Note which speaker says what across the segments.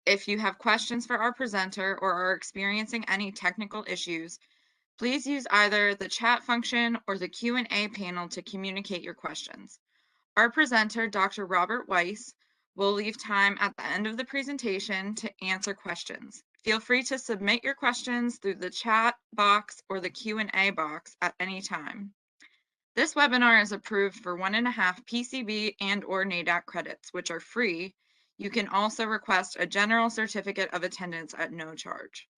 Speaker 1: If you have questions for our presenter or are experiencing any technical issues, please use either the chat function or the Q&A panel to communicate your questions. Our presenter, Dr. Robert Weiss, will leave time at the end of the presentation to answer questions. Feel free to submit your questions through the chat box or the Q&A box at any time. This webinar is approved for 1.5 PCB and/or NADAC credits, which are free. You can also request a general certificate of attendance at no charge.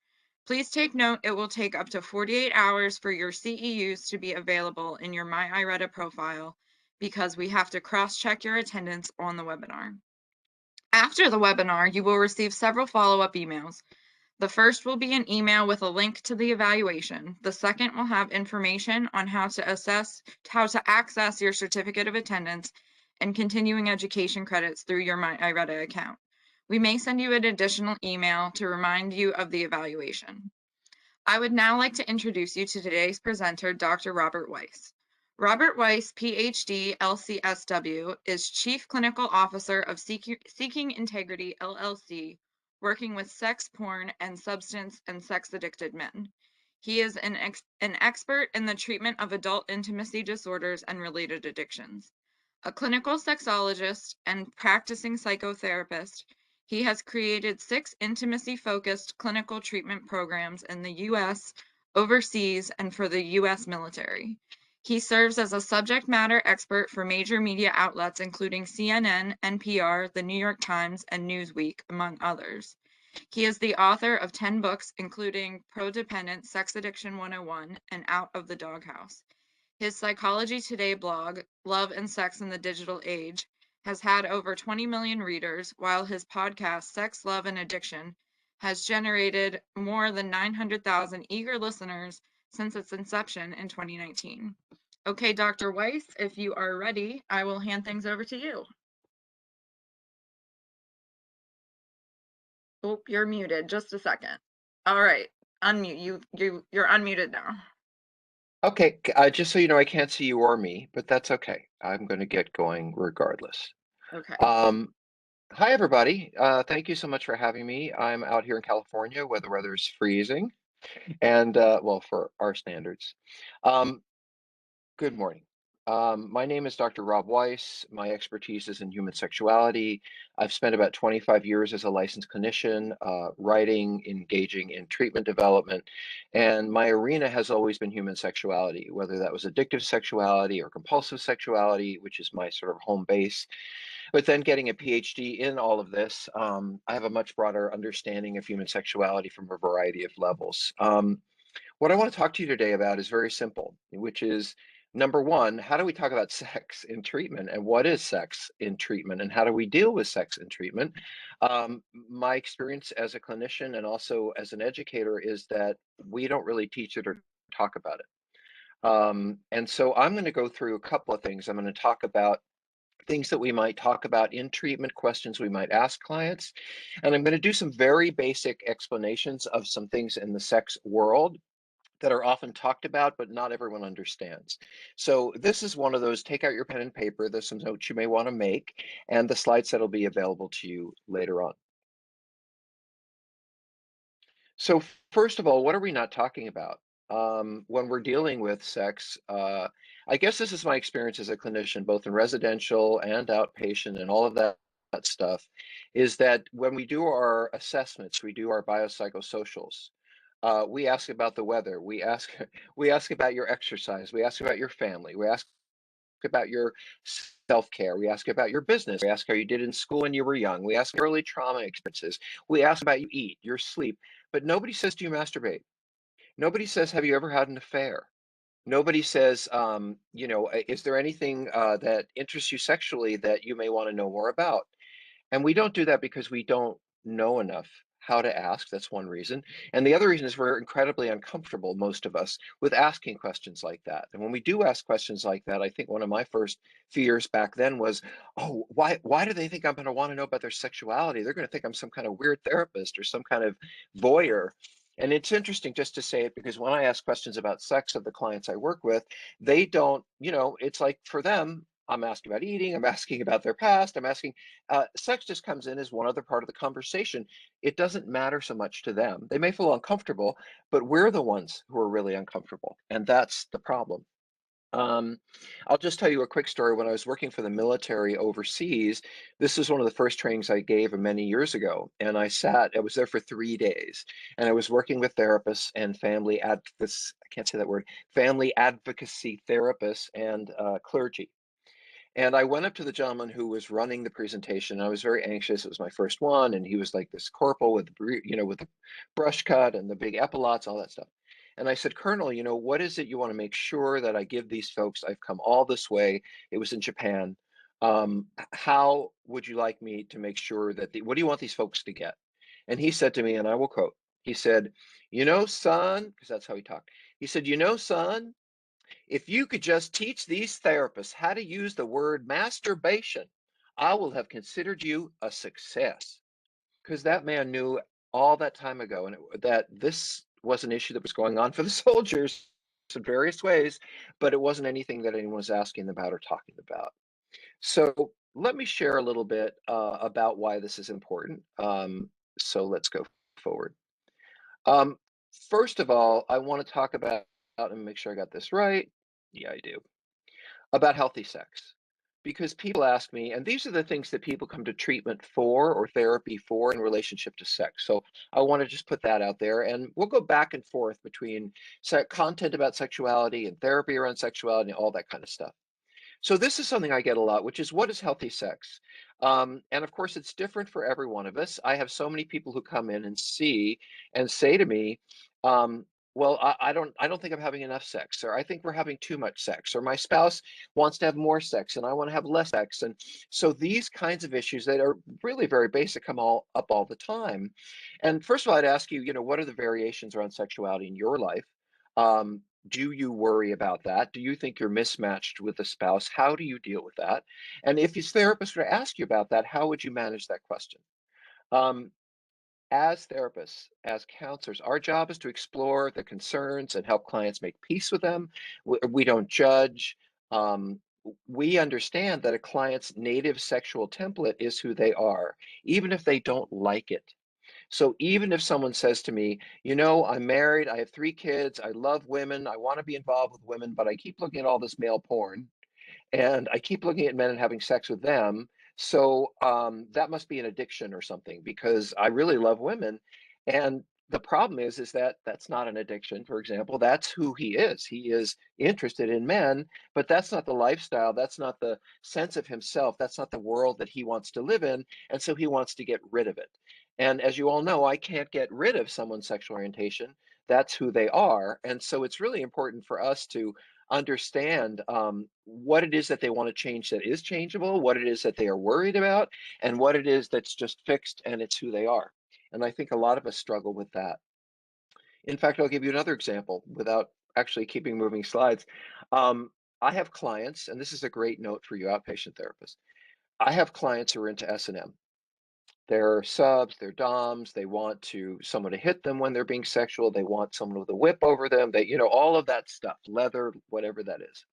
Speaker 1: Please take note, it will take up to 48 hours for your CEUs to be available in your MyIRETA profile because we have to cross-check your attendance on the webinar. After the webinar, you will receive several follow-up emails. The first will be an email with a link to the evaluation. The second will have information on how to access your certificate of attendance and continuing education credits through your MyIRETA account. We may send you an additional email to remind you of the evaluation. I would now like to introduce you to today's presenter, Dr. Robert Weiss. Robert Weiss, Ph.D., LCSW, is Chief Clinical Officer of Seeking Integrity, LLC, working with sex, porn, and substance and sex-addicted men. He is an expert in the treatment of adult intimacy disorders and related addictions. A clinical sexologist and practicing psychotherapist, he has created 6 intimacy-focused clinical treatment programs in the U.S., overseas, and for the U.S. military. He serves as a subject matter expert for major media outlets including CNN, NPR, The New York Times, and Newsweek, among others. He is the author of 10 books, including Prodependence, Sex Addiction 101, and Out of the Doghouse. His Psychology Today blog, Love and Sex in the Digital Age, has had over 20 million readers, while his podcast, Sex, Love, and Addiction, has generated more than 900,000 eager listeners since its inception in 2019. Okay, Dr. Weiss, if you are ready, I will hand things over to you. Oh, you're muted. Just a second. All right, unmute. You're unmuted now.
Speaker 2: Okay, just so you know, I can't see you or me, but that's okay. I'm going to get going regardless.
Speaker 1: Okay.
Speaker 2: Hi, everybody. Thank you so much for having me. I'm out here in California where the weather is freezing, and well, for our standards. Good morning. My name is Dr. Rob Weiss. My expertise is in human sexuality. I've spent about 25 years as a licensed clinician, writing, engaging in treatment development, and my arena has always been human sexuality, whether that was addictive sexuality or compulsive sexuality, which is my sort of home base. But then getting a PhD in all of this, I have a much broader understanding of human sexuality from a variety of levels. What I want to talk to you today about is very simple, which is number one, how do we talk about sex in treatment and what is sex in treatment and how do we deal with sex in treatment? My experience as a clinician and also as an educator is that we don't really teach it or talk about it. And so I'm going to go through a couple of things. I'm going to talk about things that we might talk about in treatment, questions we might ask clients. And I'm going to do some very basic explanations of some things in the sex world that are often talked about, but not everyone understands. So this is one of those, take out your pen and paper. There's some notes you may want to make, and the slide set will be available to you later on. So first of all, what are we not talking about? When we're dealing with sex, I guess this is my experience as a clinician, both in residential and outpatient and all of that stuff, is that when we do our assessments, we do our biopsychosocials, we ask about the weather. We ask we ask about your exercise. We ask about your family. We ask about your self-care. We ask about your business. We ask how you did in school when you were young. We ask early trauma experiences. We ask about you eat, your sleep. But nobody says, do you masturbate? Nobody says, have you ever had an affair? Nobody says, is there anything that interests you sexually that you may want to know more about? And we don't do that because we don't know enough how to ask. That's one reason. And the other reason is we're incredibly uncomfortable, most of us, with asking questions like that. And when we do ask questions like that, I think one of my first fears back then was, oh, why do they think I'm going to want to know about their sexuality? They're going to think I'm some kind of weird therapist or some kind of voyeur. And it's interesting just to say it because when I ask questions about sex of the clients I work with, they don't, it's like for them, I'm asking about eating, I'm asking about their past, I'm asking, sex just comes in as one other part of the conversation. It doesn't matter so much to them. They may feel uncomfortable, but we're the ones who are really uncomfortable, and that's the problem. Um, I'll just tell you a quick story. When I was working for the military overseas, this is one of the first trainings I gave many years ago. And I was there for 3 days, and I was working with therapists and family advocates, I can't say that word, family advocacy therapists and clergy. And I went up to the gentleman who was running the presentation. I was very anxious. It was my first one, and he was like this corporal with, with the brush cut and the big epaulets, all that stuff. And I said, Colonel, what is it you want to make sure that I give these folks? I've come all this way. It was in Japan. How would you like me to make sure that what do you want these folks to get? And he said to me, and I will quote, he said, son, because that's how he talked. He said, son, if you could just teach these therapists how to use the word masturbation, I will have considered you a success. Because that man knew all that time ago that this was an issue that was going on for the soldiers in various ways, but it wasn't anything that anyone was asking about or talking about. So let me share a little bit about why this is important. So let's go forward. Um, First of all, I want to talk about and make sure I got this right. Yeah, I do. About healthy sex. Because people ask me, and these are the things that people come to treatment for or therapy for in relationship to sex. So I want to just put that out there, and we'll go back and forth between content about sexuality and therapy around sexuality and all that kind of stuff. So this is something I get a lot, which is what is healthy sex? And of course, it's different for every one of us. I have so many people who come in and see and say to me, well, I don't think I'm having enough sex, or I think we're having too much sex, or my spouse wants to have more sex and I want to have less sex. And so these kinds of issues that are really very basic come all up all the time. And first of all, I'd ask you, what are the variations around sexuality in your life? Do you worry about that? Do you think you're mismatched with a spouse? How do you deal with that? And if his therapist were to ask you about that, how would you manage that question? Um, as therapists, as counselors, our job is to explore the concerns and help clients make peace with them. We don't judge. We understand that a client's native sexual template is who they are, even if they don't like it. So even if someone says to me, I'm married, I have 3 kids, I love women, I want to be involved with women, but I keep looking at all this male porn and I keep looking at men and having sex with them. So that must be an addiction or something because I really love women. And the problem is that that's not an addiction, for example. That's who he is. He is interested in men, but that's not the lifestyle. That's not the sense of himself. That's not the world that he wants to live in. And so he wants to get rid of it. And as you all know, I can't get rid of someone's sexual orientation. That's who they are. And so it's really important for us to understand what it is that they want to change that is changeable, what it is that they are worried about, and what it is that's just fixed and it's who they are. And I think a lot of us struggle with that. In fact, I'll give you another example without actually keeping moving slides. Um, I have clients, and this is a great note for you outpatient therapists. I have clients who are into S&M. They're subs, they're doms, they want someone to hit them when they're being sexual, they want someone with a whip over them, all of that stuff, leather, whatever that is.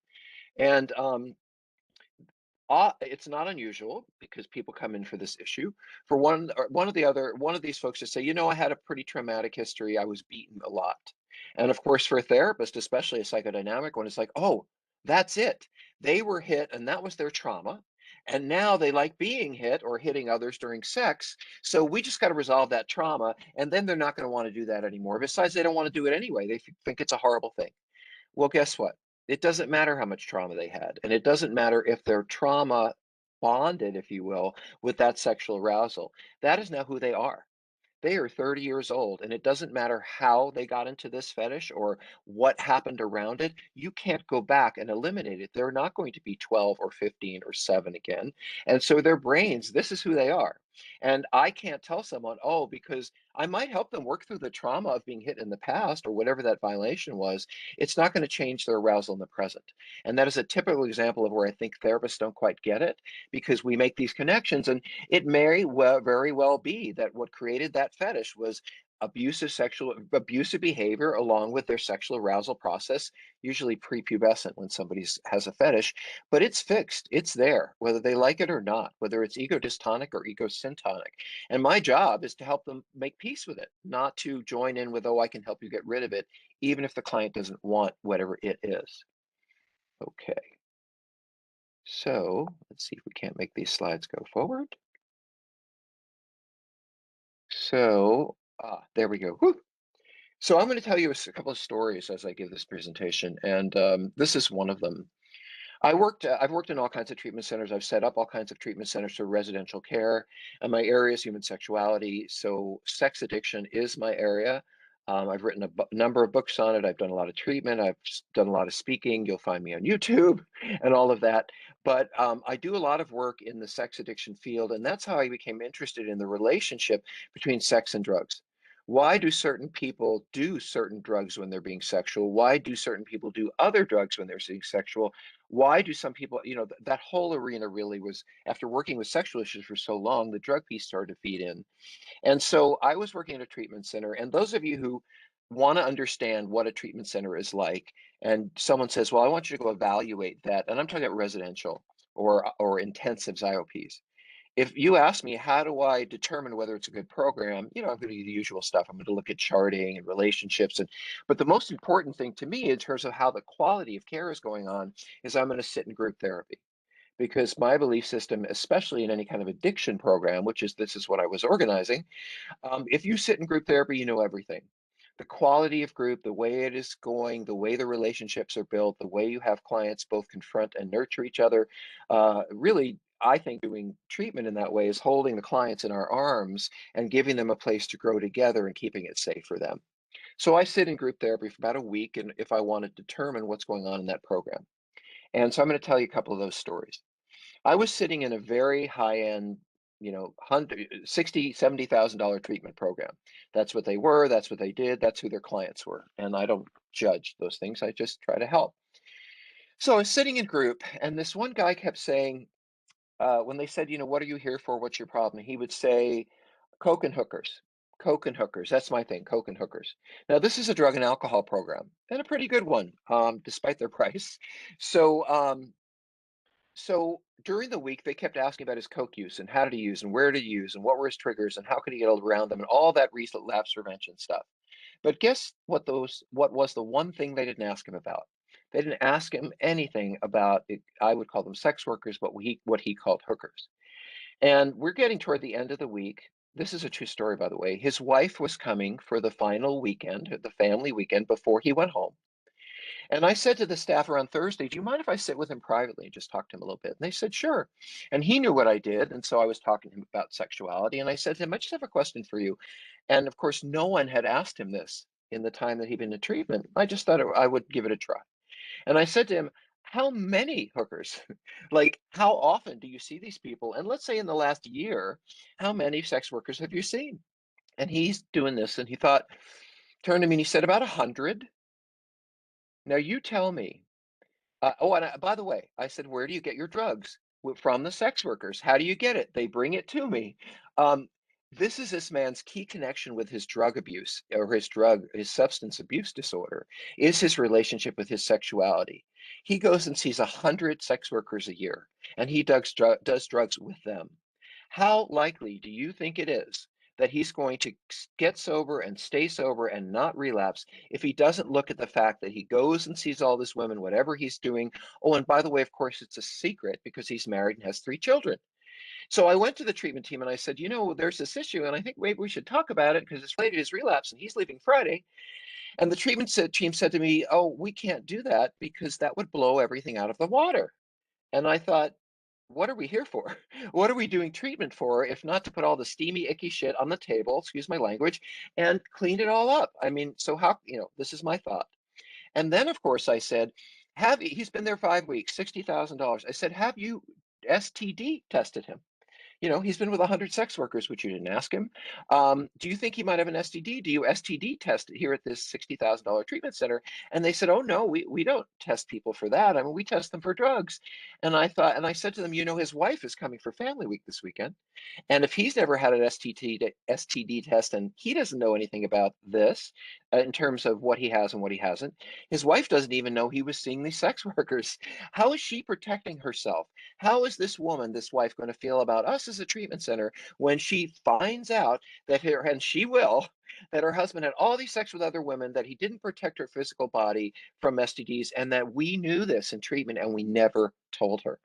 Speaker 2: And it's not unusual because people come in for this issue for one of these folks to say, I had a pretty traumatic history. I was beaten a lot. And of course, for a therapist, especially a psychodynamic one, it's like, oh, that's it. They were hit and that was their trauma. And now they like being hit or hitting others during sex. So we just got to resolve that trauma. And then they're not going to want to do that anymore. Besides, they don't want to do it anyway. They think it's a horrible thing. Well, guess what? It doesn't matter how much trauma they had, and it doesn't matter if their trauma bonded, if you will, with that sexual arousal. That is now who they are. They are 30 years old, and it doesn't matter how they got into this fetish or what happened around it. You can't go back and eliminate it. They're not going to be 12 or 15 or 7 again. And so their brains, this is who they are. And I can't tell someone, oh, because I might help them work through the trauma of being hit in the past or whatever that violation was. It's not going to change their arousal in the present. And that is a typical example of where I think therapists don't quite get it because we make these connections. And it may very well be that what created that fetish was abusive behavior along with their sexual arousal process, usually prepubescent when somebody has a fetish, but it's fixed. It's there, whether they like it or not, whether it's ego dystonic or ego syntonic. And my job is to help them make peace with it, not to join in with, oh, I can help you get rid of it, even if the client doesn't want whatever it is. Okay. So let's see if we can't make these slides go forward. So, there we go. Whew. So I'm going to tell you a couple of stories as I give this presentation, and this is one of them. I've worked in all kinds of treatment centers. I've set up all kinds of treatment centers for residential care, and my area is human sexuality. So sex addiction is my area. I've written a number of books on it. I've done a lot of treatment. I've done a lot of speaking. You'll find me on YouTube and all of that. But I do a lot of work in the sex addiction field, and that's how I became interested in the relationship between sex and drugs. Why do certain people do certain drugs when they're being sexual? Why do certain people do other drugs when they're being sexual? Why do some people, that whole arena really was, after working with sexual issues for so long, the drug piece started to feed in. And so I was working at a treatment center, and those of you who want to understand what a treatment center is like, and someone says, well, I want you to go evaluate that, and I'm talking about residential or intensives IOPs. If you ask me, how do I determine whether it's a good program? I'm going to do the usual stuff. I'm going to look at charting and relationships. But the most important thing to me in terms of how the quality of care is going on is I'm going to sit in group therapy. Because my belief system, especially in any kind of addiction program, this is what I was organizing, if you sit in group therapy, you know everything. The quality of group, the way it is going, the way the relationships are built, the way you have clients both confront and nurture each other. Really, I think doing treatment in that way is holding the clients in our arms and giving them a place to grow together and keeping it safe for them. So I sit in group therapy for about a week, and if I want to determine what's going on in that program. And so I'm going to tell you a couple of those stories. I was sitting in a very high-end, 70,000 treatment program. That's what they were, that's what they did, that's who their clients were. And I don't judge those things, I just try to help. So I was sitting in group, and this one guy kept saying, when they said, what are you here for? What's your problem? He would say, Coke and hookers. Coke and hookers. That's my thing, Coke and hookers. Now, this is a drug and alcohol program, and a pretty good one, despite their price. So, so during the week, they kept asking about his coke use and how did he use and where did he use and what were his triggers and how could he get around them and all that relapse prevention stuff. But guess what was the one thing they didn't ask him about? They didn't ask him anything about it. I would call them sex workers, but what he called hookers. And we're getting toward the end of the week. This is a true story, by the way. His wife was coming for the final weekend, the family weekend, before he went home. And I said to the staff around Thursday, do you mind if I sit with him privately and just talk to him a little bit? And they said, sure. And he knew what I did. And so I was talking to him about sexuality. And I said to him, I just have a question for you. And of course, no one had asked him this in the time that he'd been in treatment. I just thought I would give it a try. And I said to him, how many hookers? Like, how often do you see these people? And let's say in the last year, how many sex workers have you seen? And he's doing this. And he turned to me and he said, about 100. Now you tell me. By the way, I said, where do you get your drugs? From the sex workers. How do you get it? They bring it to me. Um, this man's key connection with his drug abuse or his substance abuse disorder is his relationship with his sexuality. He goes and sees 100 sex workers a year, and he does drugs with them. How likely do you think it is that he's going to get sober and stay sober and not relapse if he doesn't look at the fact that he goes and sees all these women, whatever he's doing? Oh, and by the way, of course, it's a secret because he's married and has 3 children. So I went to the treatment team and I said, there's this issue, and I think maybe we should talk about it because it's related to his relapse, and he's leaving Friday. And the team said to me, oh, we can't do that because that would blow everything out of the water. And I thought, what are we here for? What are we doing treatment for if not to put all the steamy, icky shit on the table, excuse my language, and clean it all up? I mean, so how, this is my thought. And then, of course, I said, he's been there 5 weeks, $60,000. I said, have you STD tested him? He's been with 100 sex workers, which you didn't ask him. Do you think he might have an STD? Do you STD test here at this $60,000 treatment center? And they said, oh, no, we don't test people for that. I mean, we test them for drugs. And I said to them, his wife is coming for family week this weekend. And if he's never had an STD test and he doesn't know anything about this in terms of what he has and what he hasn't, his wife doesn't even know he was seeing these sex workers. How is she protecting herself? How is this woman, this wife, going to feel about us as a treatment center when she finds out that and she will, that her husband had all these sex with other women, that he didn't protect her physical body from STDs, and that we knew this in treatment and we never told her?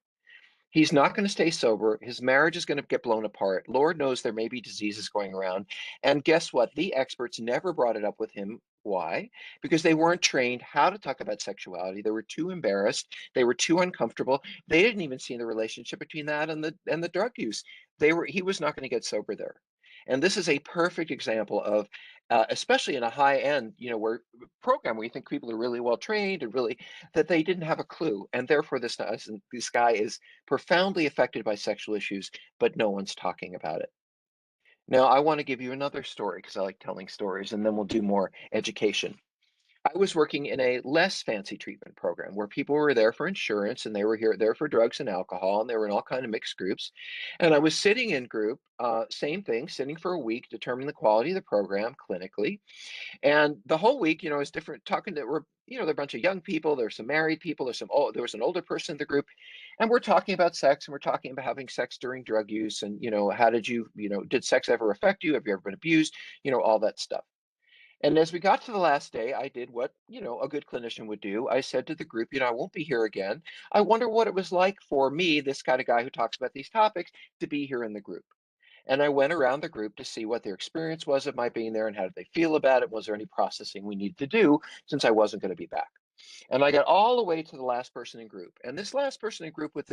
Speaker 2: He's not going to stay sober. His marriage is going to get blown apart. Lord knows there may be diseases going around. And guess what? The experts never brought it up with him. Why? Because they weren't trained how to talk about sexuality. They were too embarrassed. They were too uncomfortable. They didn't even see the relationship between that and the drug use. He was not going to get sober there. And this is a perfect example of, especially in a high end, where program where you think people are really well trained and really that they didn't have a clue, and therefore this guy is profoundly affected by sexual issues, but no one's talking about it. Now, I want to give you another story because I like telling stories, and then we'll do more education. I was working in a less fancy treatment program where people were there for insurance and they were there for drugs and alcohol, and they were in all kind of mixed groups. And I was sitting in group, same thing, sitting for a week, determining the quality of the program clinically. And the whole week, is different, talking to, there are a bunch of young people, there's some married people, there was an older person in the group, and we're talking about sex, and we're talking about having sex during drug use, and, how did did sex ever affect you? Have you ever been abused? All that stuff. And as we got to the last day, I did what, a good clinician would do. I said to the group, I won't be here again. I wonder what it was like for me, this kind of guy who talks about these topics, to be here in the group. And I went around the group to see what their experience was of my being there and how did they feel about it. Was there any processing we needed to do since I wasn't going to be back? And I got all the way to the last person in group. And this last person in group was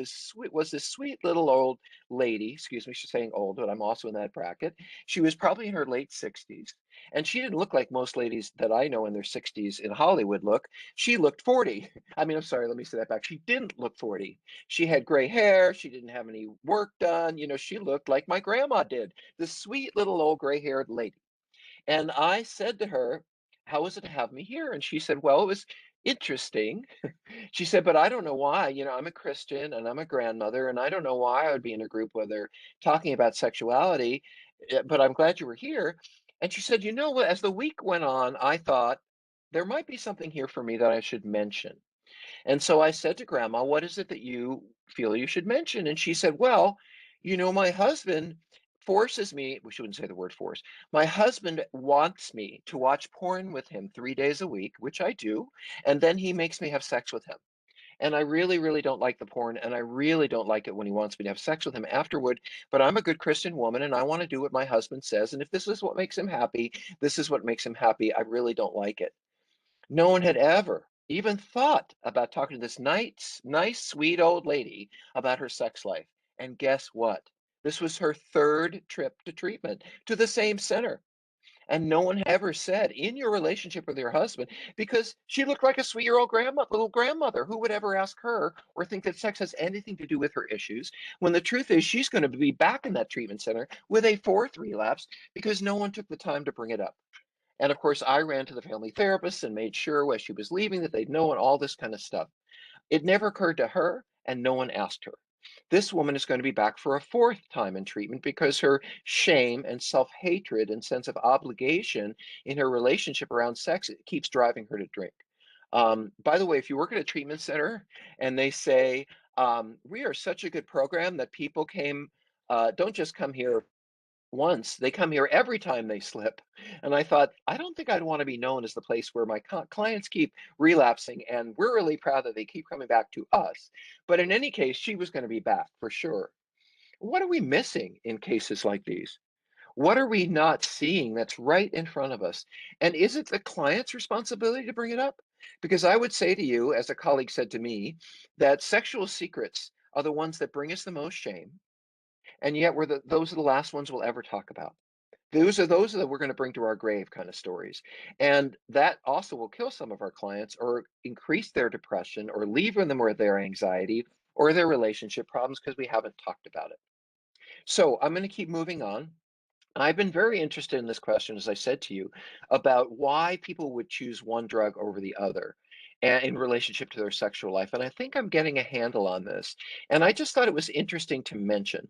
Speaker 2: this sweet little old lady. Excuse me, she's saying old, but I'm also in that bracket. She was probably in her late 60s. And she didn't look like most ladies that I know in their 60s in Hollywood look. She looked 40. I mean, I'm sorry, let me say that back. She didn't look 40. She had gray hair. She didn't have any work done. She looked like my grandma did. This sweet little old gray haired lady. And I said to her, how was it to have me here? And she said, well, it was interesting. She said, but I don't know why. I'm a Christian and I'm a grandmother, and I don't know why I would be in a group where they're talking about sexuality, but I'm glad you were here. And she said, you know what? As the week went on, I thought there might be something here for me that I should mention. And so I said to Grandma, what is it that you feel you should mention? And she said, well, my husband forces me, we shouldn't say the word force. My husband wants me to watch porn with him 3 days a week, which I do. And then he makes me have sex with him. And I really, really don't like the porn. And I really don't like it when he wants me to have sex with him afterward. But I'm a good Christian woman and I want to do what my husband says. And if this is what makes him happy, this is what makes him happy. I really don't like it. No one had ever even thought about talking to this nice, sweet old lady about her sex life. And guess what? This was her third trip to treatment to the same center. And no one ever said in your relationship with your husband, because she looked like a sweet-year-old little grandmother. Who would ever ask her or think that sex has anything to do with her issues? When the truth is, she's going to be back in that treatment center with a fourth relapse because no one took the time to bring it up. And of course, I ran to the family therapist and made sure as she was leaving that they'd know and all this kind of stuff. It never occurred to her, and no one asked her. This woman is going to be back for a fourth time in treatment because her shame and self-hatred and sense of obligation in her relationship around sex keeps driving her to drink. By the way, if you work at a treatment center and they say, we are such a good program that people don't just come here once, they come here every time they slip. And I thought, I don't think I'd want to be known as the place where my clients keep relapsing, and we're really proud that they keep coming back to us. But in any case, she was going to be back for sure. What are we missing in cases like these? What are we not seeing that's right in front of us? And is it the client's responsibility to bring it up? Because I would say to you, as a colleague said to me, that sexual secrets are the ones that bring us the most shame, and yet those are the last ones we'll ever talk about. Those are that we're going to bring to our grave kind of stories. And that also will kill some of our clients or increase their depression or leave them with their anxiety or their relationship problems because we haven't talked about it. So I'm going to keep moving on. I've been very interested in this question, as I said to you, about why people would choose one drug over the other and in relationship to their sexual life. And I think I'm getting a handle on this. And I just thought it was interesting to mention.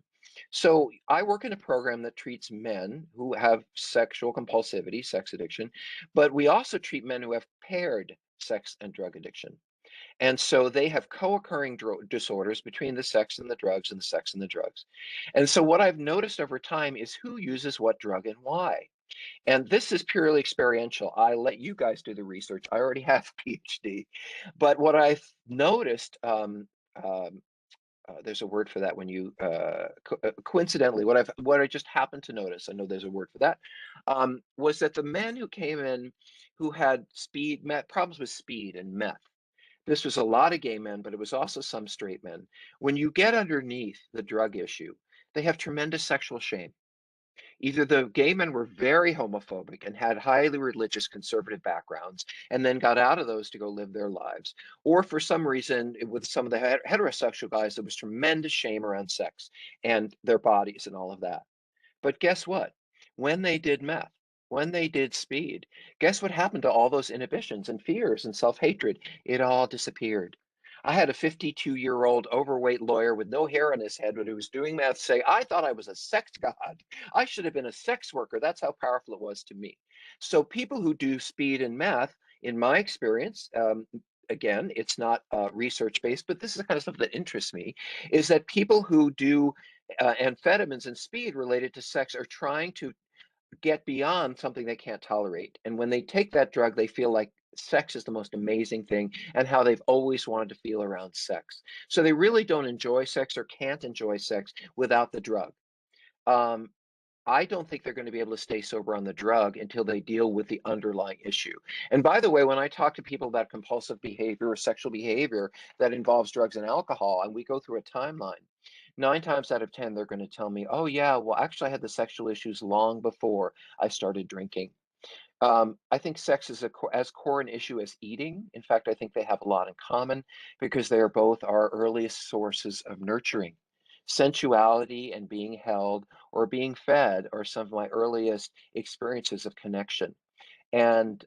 Speaker 2: So I work in a program that treats men who have sexual compulsivity, sex addiction, but we also treat men who have paired sex and drug addiction. And so they have co-occurring disorders between the sex and the drugs and the sex and the drugs. And so what I've noticed over time is who uses what drug and why. And this is purely experiential. I let you guys do the research. I already have a PhD. But what I've noticed, um, there's a word for that when you coincidentally, what I just happened to notice, I know there's a word for that, was that the men who came in who had problems with speed and meth, this was a lot of gay men, but it was also some straight men. When you get underneath the drug issue, they have tremendous sexual shame. Either the gay men were very homophobic and had highly religious conservative backgrounds and then got out of those to go live their lives, or for some reason, with some of the heterosexual guys, there was tremendous shame around sex and their bodies and all of that. But guess what? When they did meth, when they did speed, guess what happened to all those inhibitions and fears and self-hatred? It all disappeared. I had a 52-year-old overweight lawyer with no hair on his head when he was doing meth say, I thought I was a sex god. I should have been a sex worker. That's how powerful it was to me. So people who do speed and meth, in my experience, again, it's not research based, but this is the kind of stuff that interests me, is that people who do amphetamines and speed related to sex are trying to get beyond something they can't tolerate. And when they take that drug, they feel like sex is the most amazing thing and how they've always wanted to feel around sex. So they really don't enjoy sex or can't enjoy sex without the drug. Um, I don't think they're going to be able to stay sober on the drug until they deal with the underlying issue. And by the way, when I talk to people about compulsive behavior or sexual behavior that involves drugs and alcohol, and we go through a timeline, 9 times out of 10, they're going to tell me, oh, yeah, well, actually, I had the sexual issues long before I started drinking. I think sex is as core an issue as eating. In fact, I think they have a lot in common because they are both our earliest sources of nurturing. Sensuality and being held or being fed are some of my earliest experiences of connection. And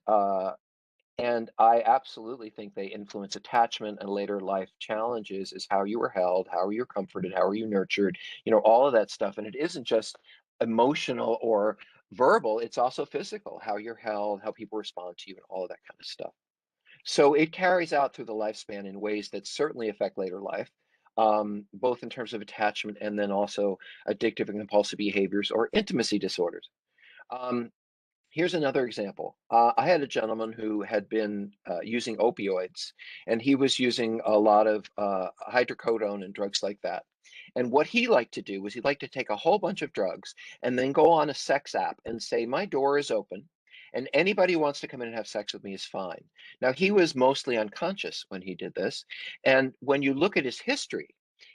Speaker 2: and I absolutely think they influence attachment and later life challenges is how you were held, how you're comforted, how are you nurtured, all of that stuff. And it isn't just emotional or verbal, it's also physical, how you're held, how people respond to you, and all of that kind of stuff. So it carries out through the lifespan in ways that certainly affect later life, both in terms of attachment and then also addictive and compulsive behaviors or intimacy disorders. Um, Here's another example. I had a gentleman who had been using opioids, and he was using a lot of hydrocodone and drugs like that. And what he liked to do was he liked to take a whole bunch of drugs and then go on a sex app and say, my door is open, and anybody who wants to come in and have sex with me is fine. Now, he was mostly unconscious when he did this. And when you look at his history,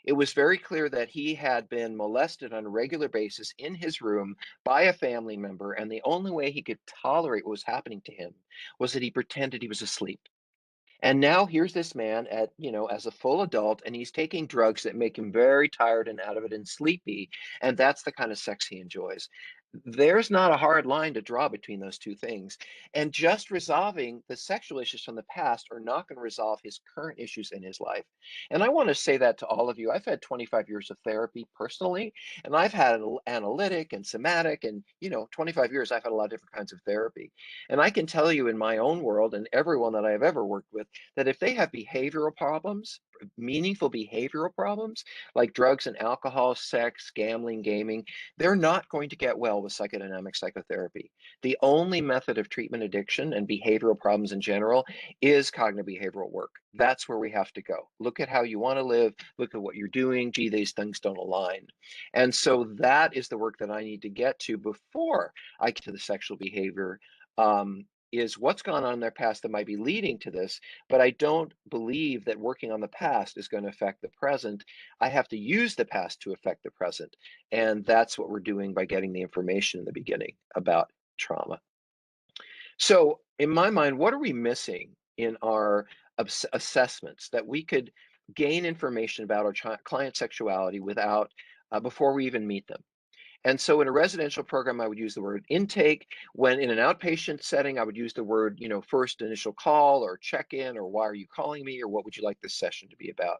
Speaker 2: it was very clear that he had been molested on a regular basis in his room by a family member, and the only way he could tolerate what was happening to him was that he pretended he was asleep. And now here's this man as a full adult, and he's taking drugs that make him very tired and out of it and sleepy. And that's the kind of sex he enjoys. There's not a hard line to draw between those two things. And just resolving the sexual issues from the past are not going to resolve his current issues in his life. And I want to say that to all of you. I've had 25 years of therapy personally, and I've had analytic and somatic, and 25 years, I've had a lot of different kinds of therapy. And I can tell you in my own world and everyone that I've ever worked with that if they have behavioral problems, meaningful behavioral problems like drugs and alcohol, sex, gambling, gaming, they're not going to get well with psychodynamic psychotherapy. The only method of treatment addiction and behavioral problems in general is cognitive behavioral work. That's where we have to go. Look at how you want to live, look at what you're doing. Gee, these things don't align. And so that is the work that I need to get to before I get to the sexual behavior. Is what's gone on in their past that might be leading to this, but I don't believe that working on the past is going to affect the present. I have to use the past to affect the present. And that's what we're doing by getting the information in the beginning about trauma. So, in my mind, what are we missing in our assessments that we could gain information about our client sexuality without before we even meet them. And so in a residential program, I would use the word intake. When in an outpatient setting, I would use the word, first initial call or check-in or why are you calling me or what would you like this session to be about?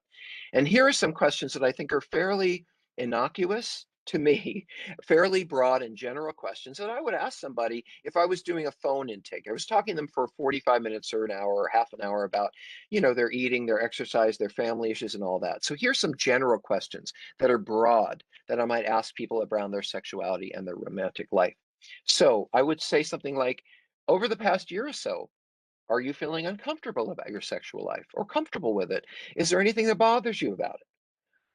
Speaker 2: And here are some questions that I think are fairly innocuous to me, fairly broad and general questions that I would ask somebody if I was doing a phone intake. I was talking to them for 45 minutes or an hour or half an hour about, their eating, their exercise, their family issues and all that. So here's some general questions that are broad that I might ask people around their sexuality and their romantic life. So I would say something like, over the past year or so, are you feeling uncomfortable about your sexual life or comfortable with it? Is there anything that bothers you about it?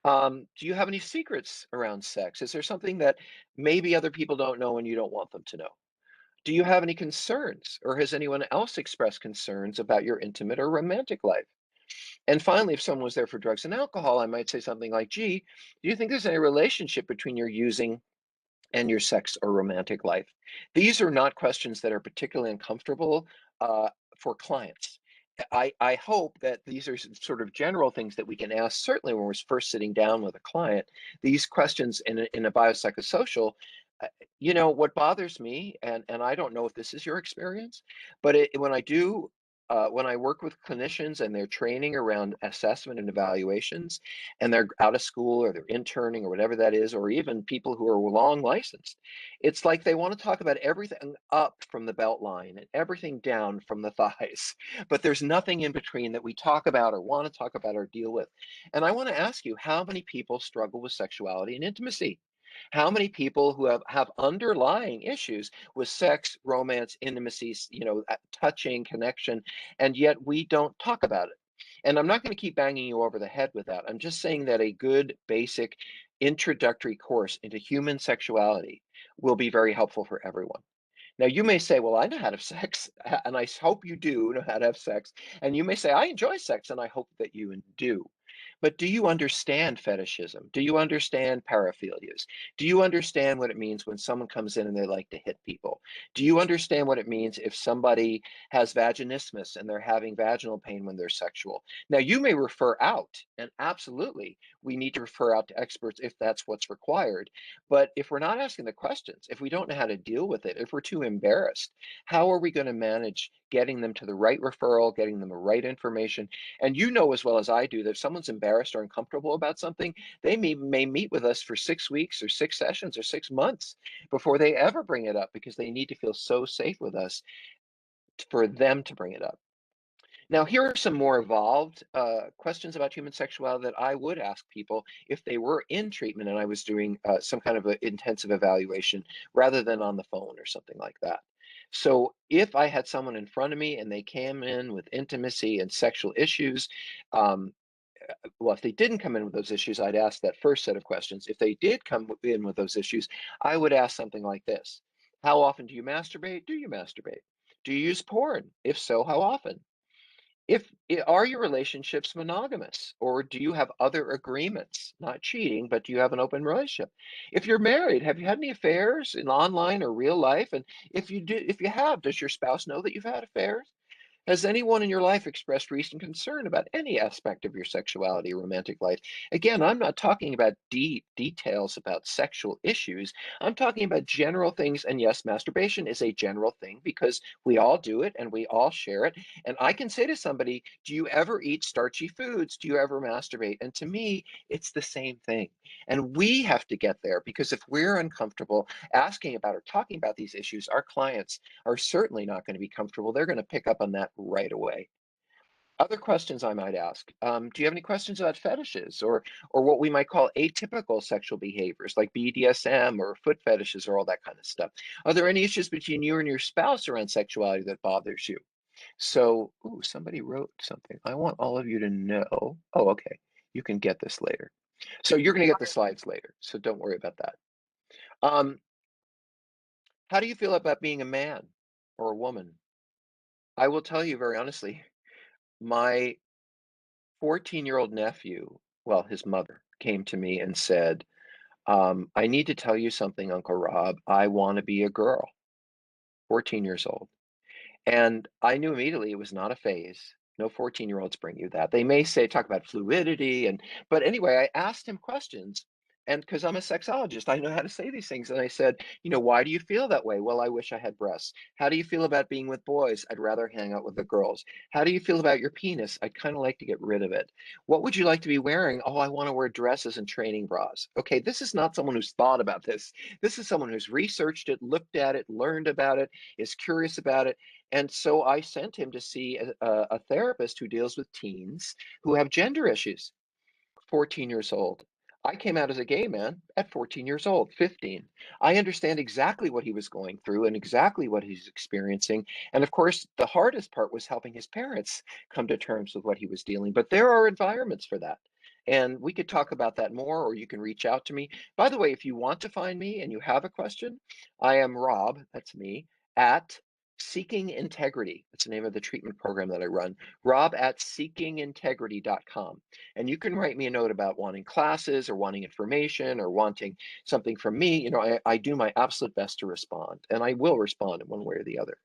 Speaker 2: Do you have any secrets around sex? Is there something that maybe other people don't know and you don't want them to know? Do you have any concerns or has anyone else expressed concerns about your intimate or romantic life? And finally, if someone was there for drugs and alcohol, I might say something like, gee, do you think there's any relationship between your using and your sex or romantic life? These are not questions that are particularly uncomfortable for clients. I hope that these are sort of general things that we can ask, certainly when we're first sitting down with a client. These questions in a biopsychosocial, what bothers me, and I don't know if this is your experience, but when I work with clinicians and they're training around assessment and evaluations, and they're out of school or they're interning or whatever that is, or even people who are long licensed, it's like they want to talk about everything up from the belt line and everything down from the thighs, but there's nothing in between that we talk about or want to talk about or deal with. And I want to ask you, how many people struggle with sexuality and intimacy? How many people who have underlying issues with sex, romance, intimacies, touching, connection, and yet we don't talk about it? And I'm not going to keep banging you over the head with that. I'm just saying that a good basic introductory course into human sexuality will be very helpful for everyone. Now, you may say, well, I know how to have sex, and I hope you do know how to have sex. And you may say, I enjoy sex, and I hope that you do. But do you understand fetishism? Do you understand paraphilias? Do you understand what it means when someone comes in and they like to hit people? Do you understand what it means if somebody has vaginismus and they're having vaginal pain when they're sexual? Now, you may refer out, and absolutely, we need to refer out to experts if that's what's required. But if we're not asking the questions, if we don't know how to deal with it, if we're too embarrassed, how are we going to manage getting them to the right referral, getting them the right information? And you know as well as I do that if someone's embarrassed or uncomfortable about something, they may meet with us for 6 weeks or 6 sessions or 6 months before they ever bring it up because they need to feel so safe with us for them to bring it up. Now, here are some more evolved questions about human sexuality that I would ask people if they were in treatment and I was doing some kind of an intensive evaluation rather than on the phone or something like that. So, if I had someone in front of me and they came in with intimacy and sexual issues, um, well, if they didn't come in with those issues, I'd ask that first set of questions. If they did come in with those issues, I would ask something like this: how often do you masturbate? Do you masturbate? Do you use porn? If so, how often? Are your relationships monogamous or do you have other agreements? Not cheating, but do you have an open relationship? If you're married, have you had any affairs in online or real life? And if you have, does your spouse know that you've had affairs? Has anyone in your life expressed recent concern about any aspect of your sexuality or romantic life? Again, I'm not talking about deep details about sexual issues. I'm talking about general things. And yes, masturbation is a general thing because we all do it and we all share it. And I can say to somebody, do you ever eat starchy foods? Do you ever masturbate? And to me, it's the same thing. And we have to get there because if we're uncomfortable asking about or talking about these issues, our clients are certainly not going to be comfortable. They're going to pick up on that right away. Other questions I might ask: do you have any questions about fetishes or what we might call atypical sexual behaviors, like BDSM or foot fetishes or all that kind of stuff? Are there any issues between you and your spouse around sexuality that bothers you? So, ooh, somebody wrote something. I want all of you to know. Oh, okay. You can get this later. So you're going to get the slides later. So don't worry about that. Um, how do you feel about being a man or a woman? I will tell you very honestly, my 14-year-old nephew, well, his mother came to me and said, I need to tell you something, Uncle Rob. I want to be a girl, 14 years old. And I knew immediately it was not a phase. No 14-year-olds bring you that. They may say, talk about fluidity. But anyway, I asked him questions And because I'm a sexologist, I know how to say these things. And I said, why do you feel that way? Well, I wish I had breasts. How do you feel about being with boys? I'd rather hang out with the girls. How do you feel about your penis? I'd kind of like to get rid of it. What would you like to be wearing? Oh, I want to wear dresses and training bras. Okay, this is not someone who's thought about this. This is someone who's researched it, looked at it, learned about it, is curious about it. And so I sent him to see a therapist who deals with teens who have gender issues. 14 years old. I came out as a gay man at 14 years old, 15. I understand exactly what he was going through and exactly what he's experiencing. And of course, the hardest part was helping his parents come to terms with what he was dealing. But there are environments for that. And we could talk about that more, or you can reach out to me. By the way, if you want to find me and you have a question, I am Rob, that's me, at Seeking Integrity. That's the name of the treatment program that I run. Rob at seekingintegrity.com. And you can write me a note about wanting classes or wanting information or wanting something from me. I do my absolute best to respond, and I will respond in one way or the other.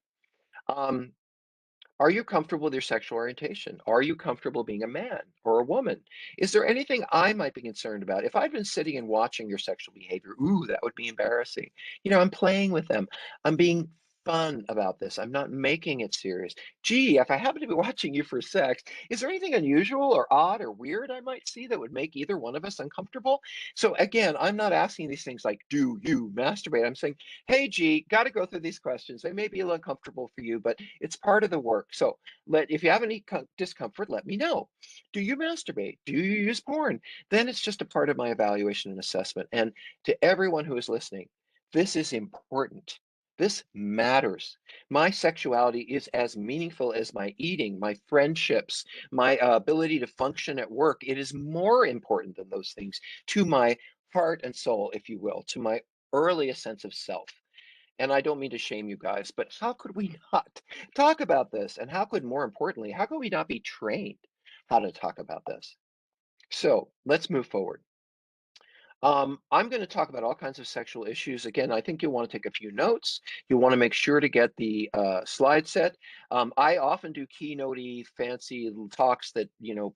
Speaker 2: Um, are you comfortable with your sexual orientation? Are you comfortable being a man or a woman? Is there anything I might be concerned about? If I've been sitting and watching your sexual behavior, ooh, that would be embarrassing. I'm playing with them. I'm being fun about this. I'm not making it serious. Gee, if I happen to be watching you for sex, is there anything unusual or odd or weird I might see that would make either one of us uncomfortable? So again, I'm not asking these things like, do you masturbate? I'm saying, hey, G, got to go through these questions. They may be a little uncomfortable for you, but it's part of the work. So if you have any discomfort, let me know. Do you masturbate? Do you use porn? Then it's just a part of my evaluation and assessment. And to everyone who is listening, this is important. This matters. My sexuality is as meaningful as my eating, my friendships, my ability to function at work. It is more important than those things to my heart and soul, if you will, to my earliest sense of self. And I don't mean to shame you guys, but how could we not talk about this? And more importantly, how could we not be trained how to talk about this? So let's move forward. I'm going to talk about all kinds of sexual issues. Again, I think you'll want to take a few notes. You'll want to make sure to get the slide set. I often do keynote-y, fancy little talks that,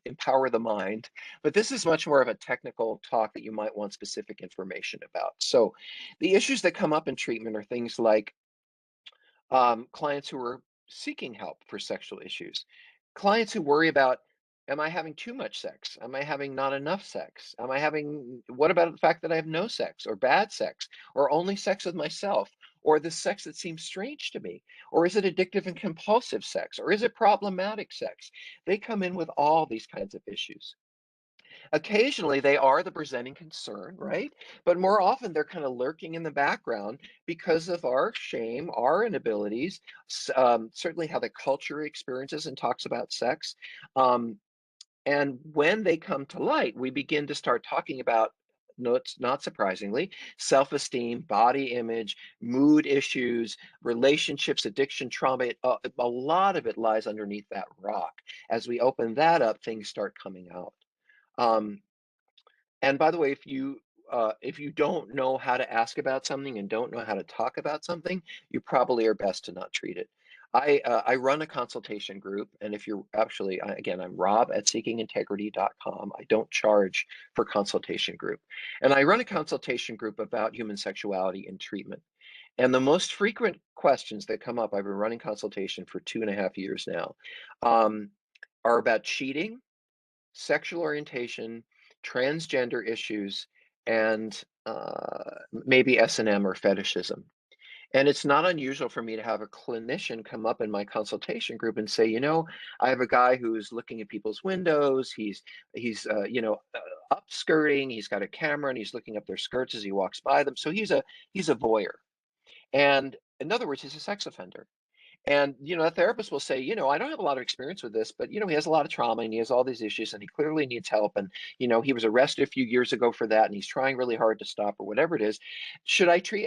Speaker 2: empower the mind, but this is much more of a technical talk that you might want specific information about. So the issues that come up in treatment are things like clients who are seeking help for sexual issues, clients who worry about, am I having too much sex? Am I having not enough sex? What about the fact that I have no sex or bad sex or only sex with myself or the sex that seems strange to me? Or is it addictive and compulsive sex? Or is it problematic sex? They come in with all these kinds of issues. Occasionally, they are the presenting concern, right? But more often, they're kind of lurking in the background because of our shame, our inabilities, certainly how the culture experiences and talks about sex. Um, and when they come to light, we begin to start talking about, not surprisingly, self-esteem, body image, mood issues, relationships, addiction, trauma. A lot of it lies underneath that rock. As we open that up, things start coming out. Um, and by the way, if you don't know how to ask about something and don't know how to talk about something, you probably are best to not treat it. I run a consultation group, and if you're actually, again, I'm Rob at seekingintegrity.com. I don't charge for consultation group, and I run a consultation group about human sexuality and treatment. And the most frequent questions that come up, I've been running consultation for 2.5 years now, um, are about cheating, sexual orientation, transgender issues, and maybe S&M or fetishism. And it's not unusual for me to have a clinician come up in my consultation group and say, I have a guy who's looking at people's windows. He's upskirting. He's got a camera and he's looking up their skirts as he walks by them. So he's a voyeur. And in other words, he's a sex offender. And, a therapist will say, I don't have a lot of experience with this, but, he has a lot of trauma and he has all these issues and he clearly needs help. And, he was arrested a few years ago for that and he's trying really hard to stop or whatever it is.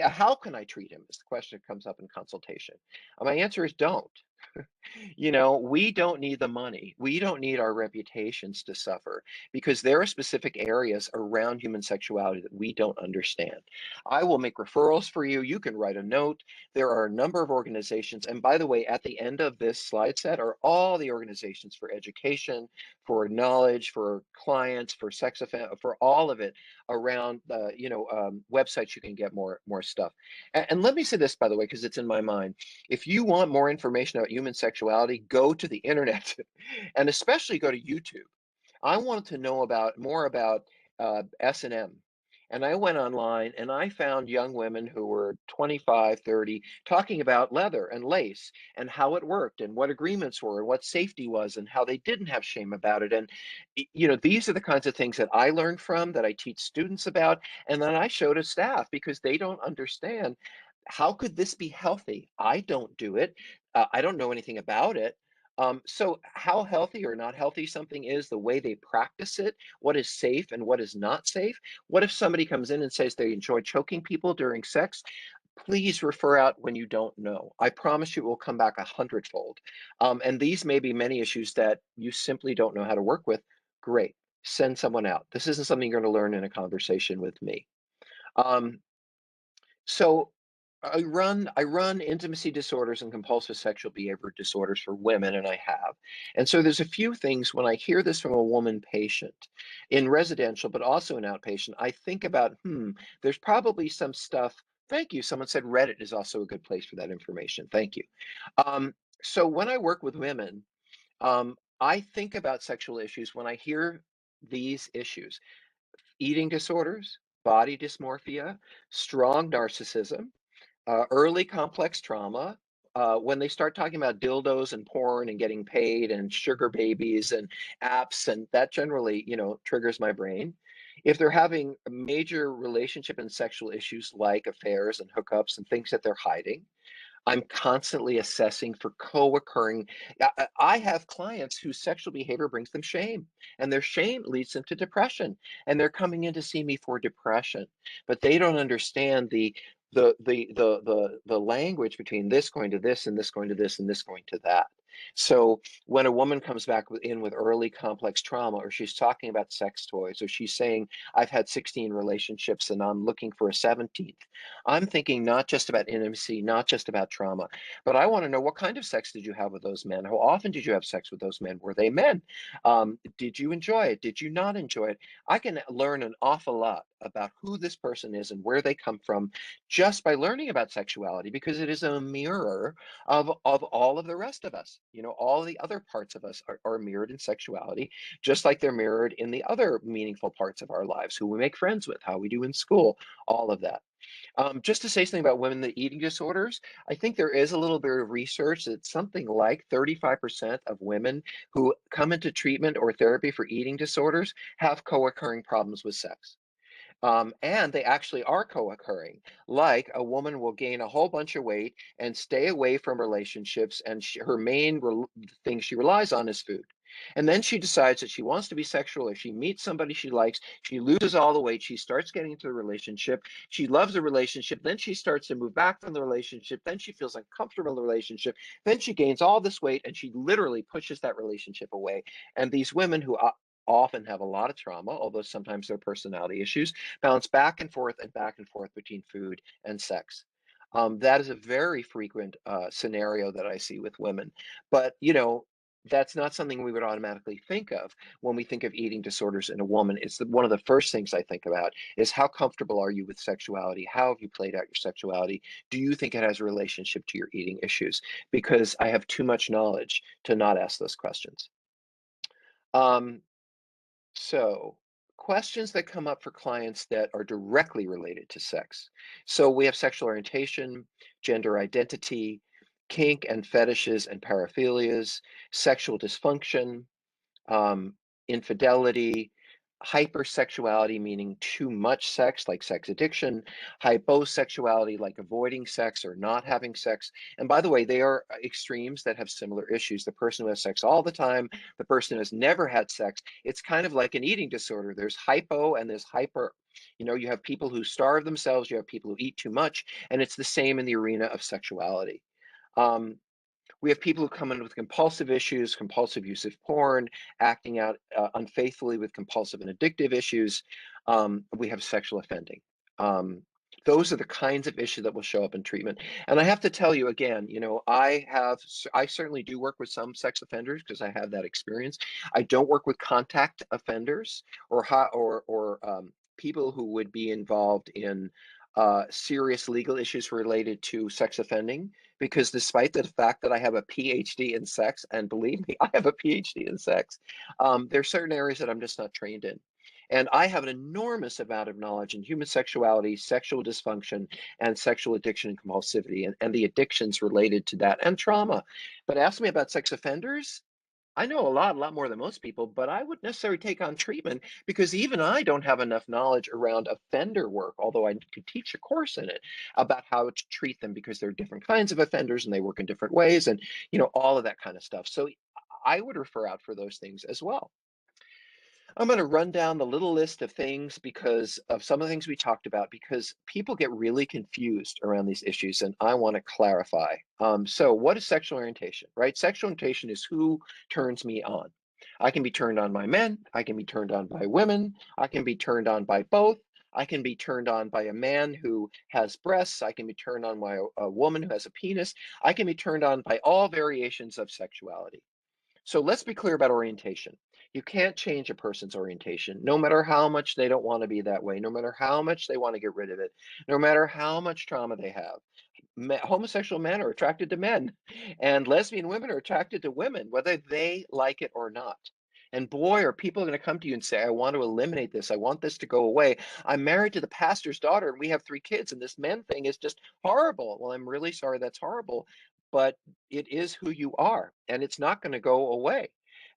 Speaker 2: How can I treat him? Is the question that comes up in consultation. My answer is don't. We don't need the money. We don't need our reputations to suffer because there are specific areas around human sexuality that we don't understand. I will make referrals for you. You can write a note. There are a number of organizations. And by the way, at the end of this slide set are all the organizations for education, for knowledge, for clients, for sex offense, for all of it around the, websites you can get more stuff. And let me say this, by the way, because it's in my mind. If you want more information about human sexuality, go to the internet and especially go to YouTube. I wanted to know about more about S&M. And I went online and I found young women who were 25, 30, talking about leather and lace and how it worked and what agreements were and what safety was and how they didn't have shame about it. And, these are the kinds of things that I learned from, that I teach students about, and then I show to staff because they don't understand. How could this be healthy? I don't do it. I don't know anything about it. So how healthy or not healthy something is, the way they practice it, what is safe and what is not safe. What if somebody comes in and says they enjoy choking people during sex? Please refer out when you don't know. I promise you it will come back a hundredfold. And these may be many issues that you simply don't know how to work with. Great. Send someone out. This isn't something you're going to learn in a conversation with me. Um, so I run intimacy disorders and compulsive sexual behavior disorders for women, and I have. And so there's a few things when I hear this from a woman patient in residential, but also in outpatient, I think about, there's probably some stuff. Thank you. Someone said Reddit is also a good place for that information. Thank you. Um, so when I work with women, I think about sexual issues when I hear these issues: eating disorders, body dysmorphia, strong narcissism, early complex trauma. When they start talking about dildos and porn and getting paid and sugar babies and apps, and that generally, triggers my brain. If they're having major relationship and sexual issues like affairs and hookups and things that they're hiding, I'm constantly assessing for co-occurring. I have clients whose sexual behavior brings them shame, and their shame leads them to depression, and they're coming in to see me for depression, but they don't understand the language between this going to this and this going to this and this going to that. So when a woman comes back in with early complex trauma, or she's talking about sex toys, or she's saying, I've had 16 relationships and I'm looking for a 17th, I'm thinking not just about intimacy, not just about trauma, but I want to know, what kind of sex did you have with those men? How often did you have sex with those men? Were they men? Did you enjoy it? Did you not enjoy it? I can learn an awful lot about who this person is and where they come from just by learning about sexuality, because it is a mirror of all of the rest of us. All the other parts of us are mirrored in sexuality, just like they're mirrored in the other meaningful parts of our lives: who we make friends with, how we do in school, all of that. Just to say something about women with eating disorders, I think there is a little bit of research that something like 35% of women who come into treatment or therapy for eating disorders have co-occurring problems with sex. And they actually are co-occurring. Like, a woman will gain a whole bunch of weight and stay away from relationships, and her main thing she relies on is food. And then she decides that she wants to be sexual. If she meets somebody she likes, she loses all the weight. She starts getting into the relationship. She loves the relationship. Then she starts to move back from the relationship. Then she feels uncomfortable in the relationship. Then she gains all this weight and she literally pushes that relationship away. And these women who often have a lot of trauma, although sometimes they're personality issues, bounce back and forth between food and sex. That is a very frequent scenario that I see with women. But, that's not something we would automatically think of when we think of eating disorders in a woman. It's one of the first things I think about is, how comfortable are you with sexuality? How have you played out your sexuality? Do you think it has a relationship to your eating issues? Because I have too much knowledge to not ask those questions. Um, so, questions that come up for clients that are directly related to sex. So, we have sexual orientation, gender identity, kink and fetishes and paraphilias, sexual dysfunction, um, infidelity, hypersexuality, meaning too much sex, like sex addiction, hyposexuality, like avoiding sex or not having sex. And by the way, they are extremes that have similar issues. The person who has sex all the time, the person who has never had sex, it's kind of like an eating disorder. There's hypo and there's hyper. You have people who starve themselves, you have people who eat too much, and it's the same in the arena of sexuality. Um, We have people who come in with compulsive issues, compulsive use of porn, acting out unfaithfully with compulsive and addictive issues. We have sexual offending. Um, those are the kinds of issues that will show up in treatment. And I have to tell you again, I certainly do work with some sex offenders because I have that experience. I don't work with contact offenders or people who would be involved in serious legal issues related to sex offending, because despite the fact that I have a PhD in sex, and believe me, I have a PhD in sex, there are certain areas that I'm just not trained in. And I have an enormous amount of knowledge in human sexuality, sexual dysfunction, and sexual addiction and compulsivity, and the addictions related to that, and trauma. But ask me about sex offenders. I know a lot more than most people, but I wouldn't necessarily take on treatment because even I don't have enough knowledge around offender work, although I could teach a course in it about how to treat them because there are different kinds of offenders and they work in different ways and, all of that kind of stuff. So I would refer out for those things as well. I'm going to run down the little list of things because of some of the things we talked about, because people get really confused around these issues, and I want to clarify. So, what is sexual orientation, right? Sexual orientation is who turns me on. I can be turned on by men, I can be turned on by women, I can be turned on by both. I can be turned on by a man who has breasts. I can be turned on by a woman who has a penis. I can be turned on by all variations of sexuality. So let's be clear about orientation. You can't change a person's orientation, no matter how much they don't want to be that way, no matter how much they want to get rid of it, no matter how much trauma they have. Homosexual men are attracted to men, and lesbian women are attracted to women, whether they like it or not. And boy, are people going to come to you and say, I want to eliminate this. I want this to go away. I'm married to the pastor's daughter and we have 3 kids, and this men thing is just horrible. Well, I'm really sorry that's horrible, but it is who you are, and it's not going to go away.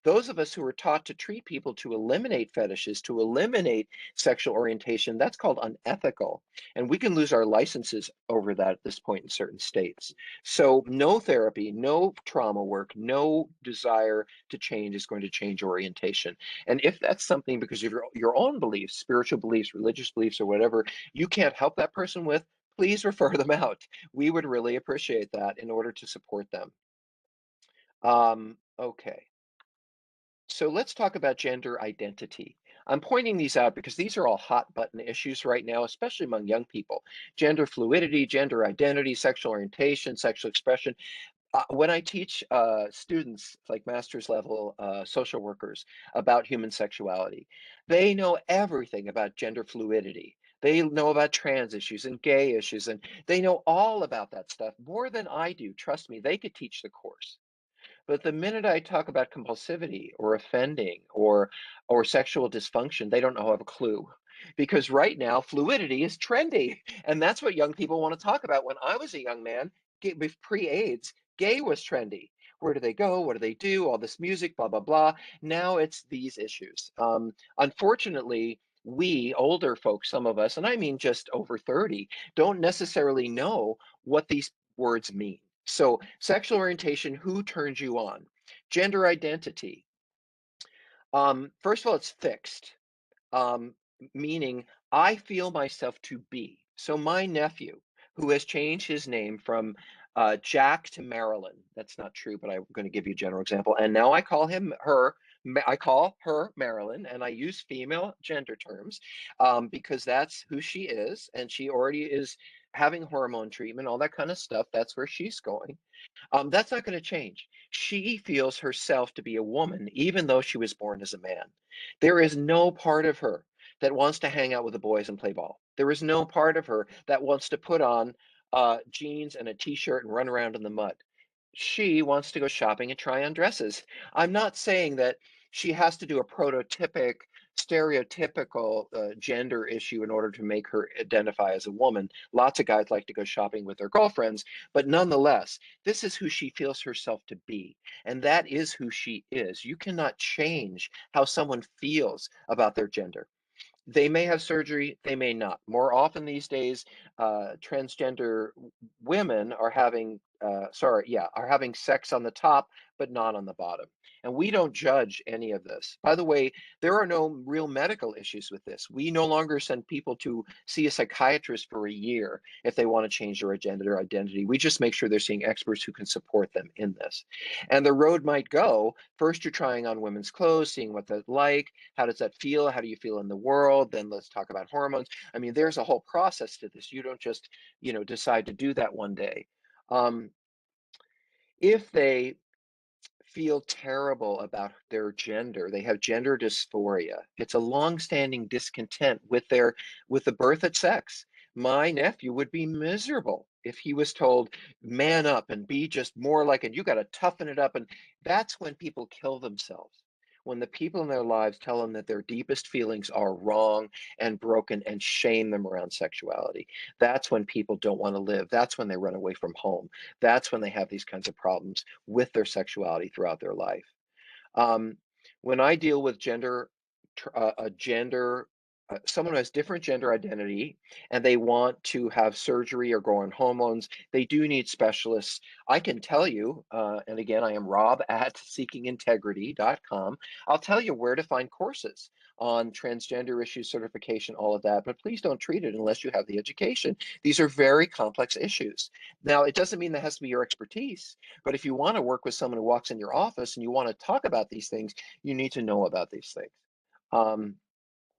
Speaker 2: Those of us who are taught to treat people to eliminate fetishes, to eliminate sexual orientation, that's called unethical. And we can lose our licenses over that at this point in certain states. So, no therapy, no trauma work, no desire to change is going to change orientation. And if that's something because of your own beliefs, spiritual beliefs, religious beliefs, or whatever, you can't help that person with, please refer them out. We would really appreciate that in order to support them. Okay. So let's talk about gender identity. I'm pointing these out because these are all hot button issues right now, especially among young people. Gender fluidity, gender identity, sexual orientation, sexual expression. When I teach students, like master's level social workers, about human sexuality, they know everything about gender fluidity. They know about trans issues and gay issues, and they know all about that stuff more than I do. Trust me, they could teach the course. But the minute I talk about compulsivity or offending or sexual dysfunction, they don't know, have a clue. Because right now, fluidity is trendy. And that's what young people want to talk about. When I was a young man, pre-AIDS, gay was trendy. Where do they go? What do they do? All this music, blah, blah, blah. Now it's these issues. Unfortunately, we older folks, some of us, and I mean just over 30, don't necessarily know what these words mean. So, sexual orientation, who turns you on? Gender identity. First of all, it's fixed, um, meaning I feel myself to be. So, my nephew, who has changed his name from Jack to Marilyn, that's not true, but I'm going to give you a general example. And now I call I call her Marilyn, and I use female gender terms because that's who she is. And she already is having hormone treatment, all that kind of stuff. That's where she's going. That's not going to change. She feels herself to be a woman, even though she was born as a man. There is no part of her that wants to hang out with the boys and play ball. There is no part of her that wants to put on jeans and a t-shirt and run around in the mud. She wants to go shopping and try on dresses. I'm not saying that she has to do a stereotypical gender issue in order to make her identify as a woman. Lots of guys like to go shopping with their girlfriends, but nonetheless, this is who she feels herself to be, and that is who she is. You cannot change how someone feels about their gender. They may have surgery, they may not. More often these days, transgender women are having, are having sex on the top, but not on the bottom. And we don't judge any of this. By the way, there are no real medical issues with this. We no longer send people to see a psychiatrist for a year if they want to change their gender identity. We just make sure they're seeing experts who can support them in this. And the road might go, first you're trying on women's clothes, seeing what that's like. How does that feel? How do you feel in the world? Then let's talk about hormones. I mean, there's a whole process to this. You don't just, decide to do that one day. Um, if they feel terrible about their gender, they have gender dysphoria. It's a long-standing discontent with the birth at sex. My nephew would be miserable if he was told, man up and be just more like it. You got to toughen it up. And that's when people kill themselves. When the people in their lives tell them that their deepest feelings are wrong and broken and shame them around sexuality. That's when people don't want to live. That's when they run away from home. That's when they have these kinds of problems with their sexuality throughout their life. Um, when I deal with someone who has different gender identity and they want to have surgery or go on hormones, they do need specialists. I can tell you, and again, I am Rob at seekingintegrity.com. I'll tell you where to find courses on transgender issues, certification, all of that, but please don't treat it unless you have the education. These are very complex issues. Now, it doesn't mean that has to be your expertise, but if you want to work with someone who walks in your office and you want to talk about these things, you need to know about these things. Um,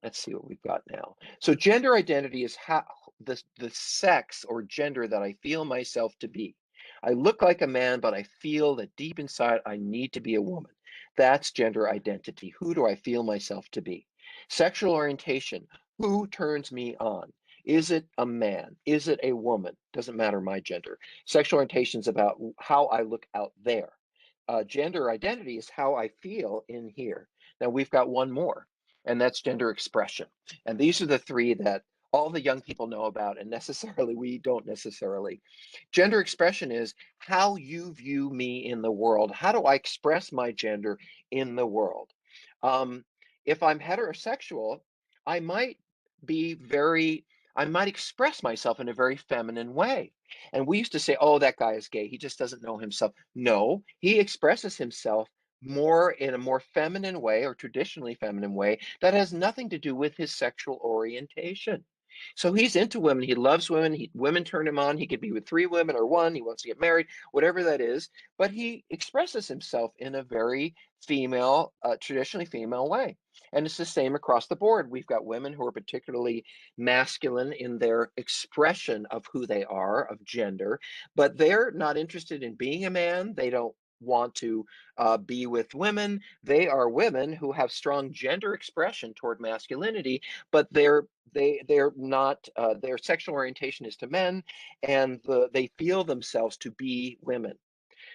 Speaker 2: let's see what we've got now. So gender identity is how the sex or gender that I feel myself to be. I look like a man, but I feel that deep inside I need to be a woman. That's gender identity. Who do I feel myself to be? Sexual orientation. Who turns me on? Is it a man? Is it a woman? Doesn't matter my gender. Sexual orientation is about how I look out there. Gender identity is how I feel in here. Now we've got one more, and that's gender expression. And these are the three that all the young people know about, and necessarily we don't necessarily. Gender expression is how you view me in the world. How do I express my gender in the world? Um, if I'm heterosexual, I might be very, I might express myself in a very feminine way. And we used to say, oh, that guy is gay. He just doesn't know himself. No, he expresses himself more in a more feminine way or traditionally feminine way that has nothing to do with his sexual orientation. So he's into women. He loves women. Women turn him on. He could be with three women or one. He wants to get married, whatever that is. But he expresses himself in a very female, traditionally female way. And it's the same across the board. We've got women who are particularly masculine in their expression of who they are, of gender, but they're not interested in being a man. They don't want to be with women. They are women who have strong gender expression toward masculinity, but they're not their sexual orientation is to men, and they feel themselves to be women.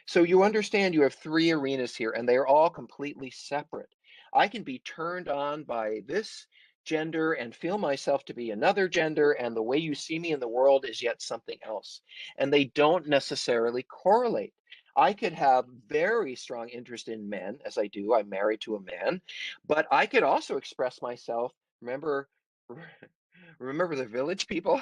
Speaker 2: So you understand you have three arenas here, and they are all completely separate. I can be turned on by this gender and feel myself to be another gender, and the way you see me in the world is yet something else. And they don't necessarily correlate. I could have very strong interest in men, as I do. I'm married to a man, but I could also express myself. Remember, remember the village people?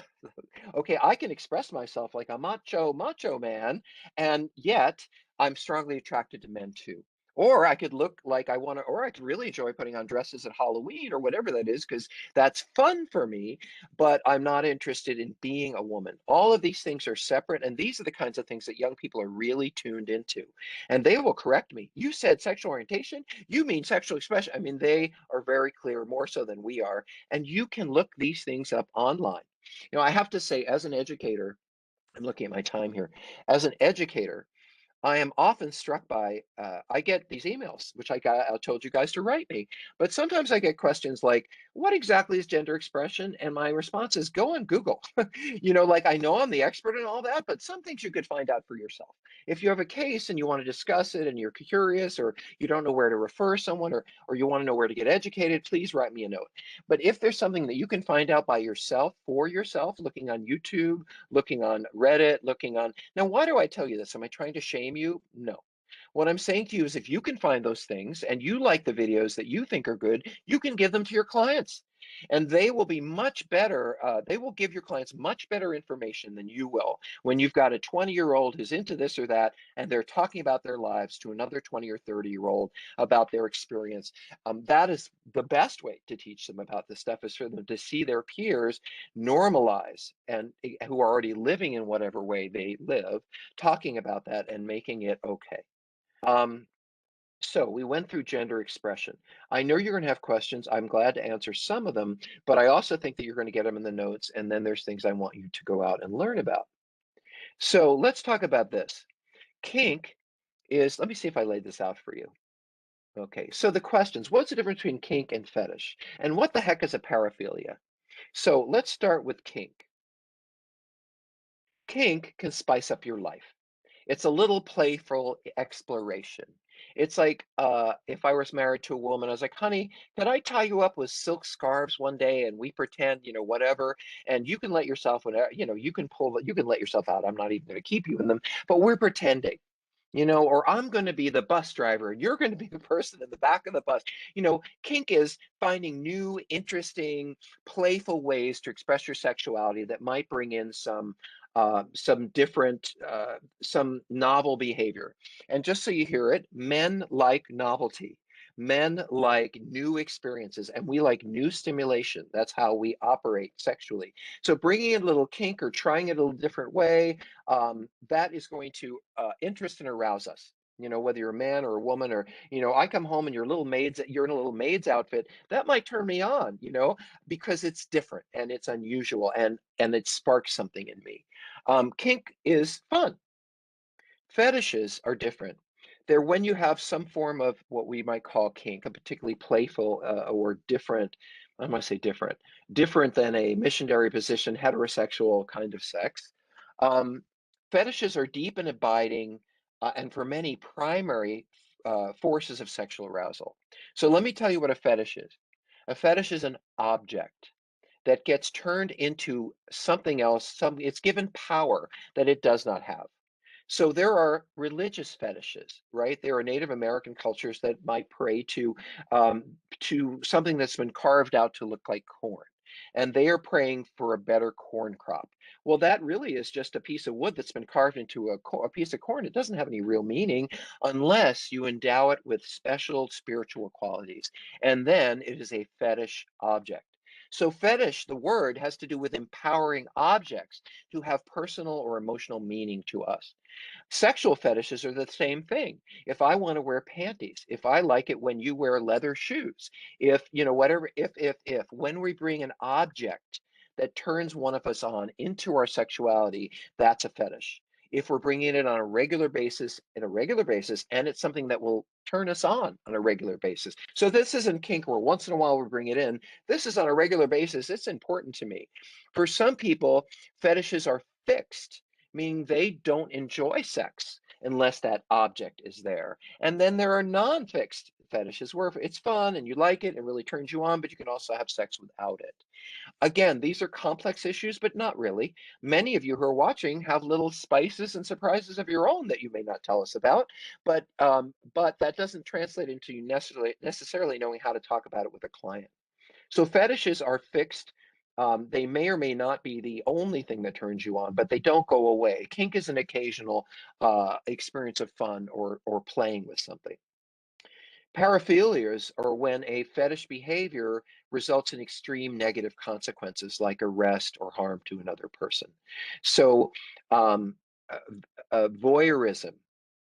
Speaker 2: Okay, I can express myself like a macho man, and yet I'm strongly attracted to men too. Or I could look like I want to, or I could really enjoy putting on dresses at Halloween or whatever that is, because that's fun for me, but I'm not interested in being a woman. All of these things are separate, and these are the kinds of things that young people are really tuned into. And they will correct me. You said sexual orientation, you mean sexual expression. I mean, they are very clear, more so than we are. And you can look these things up online. I have to say, as an educator, I'm looking at my time here. As an educator, I am often struck by I get these emails, which I told you guys to write me, but sometimes I get questions like, "What exactly is gender expression?" And my response is, "Go on Google." Like I know I'm the expert in all that, but some things you could find out for yourself. If you have a case and you want to discuss it and you're curious, or you don't know where to refer someone, or you want to know where to get educated, please write me a note. But if there's something that you can find out by yourself, for yourself, looking on YouTube, looking on Reddit, looking on now, why do I tell you this? Am I trying to shame you? No. What I'm saying to you is if you can find those things and you like the videos that you think are good, you can give them to your clients. And they will be much better. They will give your clients much better information than you will when you've got a 20-year-old who's into this or that, and they're talking about their lives to another 20 or 30-year-old about their experience. That is the best way to teach them about this stuff, is for them to see their peers normalize and who are already living in whatever way they live, talking about that and making it okay. Um, so we went through gender expression. I know you're going to have questions. I'm glad to answer some of them, but I also think that you're going to get them in the notes. And then there's things I want you to go out and learn about. So let's talk about this. Kink is, let me see if I laid this out for you. Okay, so the questions, what's the difference between kink and fetish? And what the heck is a paraphilia? So let's start with kink. Kink can spice up your life. It's a little playful exploration. It's like, if I was married to a woman, I was like, "Honey, can I tie you up with silk scarves one day and we pretend, whatever, and you can let yourself whenever, you can let yourself out. I'm not even gonna keep you in them, but we're pretending." Or I'm going to be the bus driver and you're going to be the person in the back of the bus. Kink is finding new, interesting, playful ways to express your sexuality that might bring in some different, some novel behavior. And just so you hear it, men like novelty. Men like new experiences, and we like new stimulation. That's how we operate sexually. So bringing in a little kink or trying it a little different way, that is going to interest and arouse us. Whether you're a man or a woman, or I come home and you're in a little maid's outfit, that might turn me on, because it's different and it's unusual, and it sparks something in me. Kink is fun. Fetishes are different. They're when you have some form of what we might call kink, a particularly playful or different, I must say different than a missionary position, heterosexual kind of sex. Um, Fetishes are deep and abiding, and for many, primary forces of sexual arousal. So let me tell you what a fetish is. A fetish is an object that gets turned into something else. It's given power that it does not have. So there are religious fetishes, right? There are Native American cultures that might pray to something that's been carved out to look like corn, and they are praying for a better corn crop. Well, that really is just a piece of wood that's been carved into a piece of corn. It doesn't have any real meaning unless you endow it with special spiritual qualities, and then it is a fetish object. So fetish, the word, has to do with empowering objects to have personal or emotional meaning to us. Sexual fetishes are the same thing. If I want to wear panties, if I like it when you wear leather shoes, if, whatever, if, when we bring an object that turns one of us on into our sexuality, that's a fetish. If we're bringing it on a regular basis, and it's something that will turn us on a regular basis. So this isn't kink where once in a while we bring it in. This is on a regular basis. It's important to me. For some people, fetishes are fixed, meaning they don't enjoy sex unless that object is there. And then there are non-fixed fetishes where it's fun and you like it, it really turns you on, but you can also have sex without it. Again, these are complex issues, but not really. Many of you who are watching have little spices and surprises of your own that you may not tell us about, but that doesn't translate into you necessarily knowing how to talk about it with a client. So fetishes are fixed. They may or may not be the only thing that turns you on, but they don't go away. Kink is an occasional experience of fun or playing with something. Paraphilias are when a fetish behavior results in extreme negative consequences like arrest or harm to another person. So, um, uh, voyeurism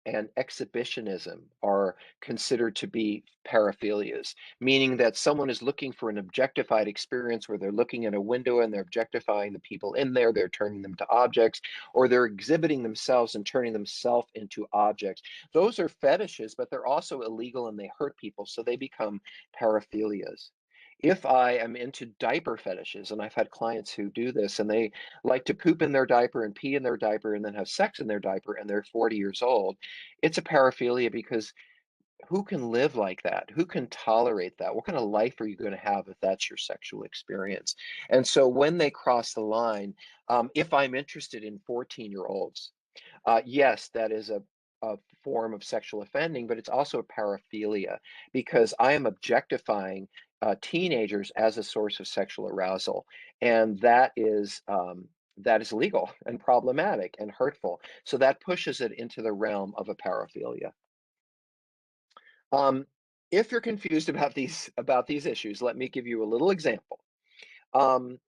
Speaker 2: and exhibitionism are considered to be paraphilias, meaning that someone is looking for an objectified experience where they're looking in a window and they're objectifying the people in there, they're turning them to objects, or they're exhibiting themselves and turning themselves into objects. Those are fetishes, but they're also illegal and they hurt people, so they become paraphilias. If I am into diaper fetishes, and I've had clients who do this, and they like to poop in their diaper and pee in their diaper and then have sex in their diaper, and they're 40 years old, it's a paraphilia because who can live like that? Who can tolerate that? What kind of life are you going to have if that's your sexual experience? And so when they cross the line, if I'm interested in 14-year-olds, yes, that is a form of sexual offending, but it's also a paraphilia because I am objectifying teenagers as a source of sexual arousal, and that is illegal and problematic and hurtful. So that pushes it into the realm of a paraphilia. Um, if you're confused about these issues, let me give you a little example. Um,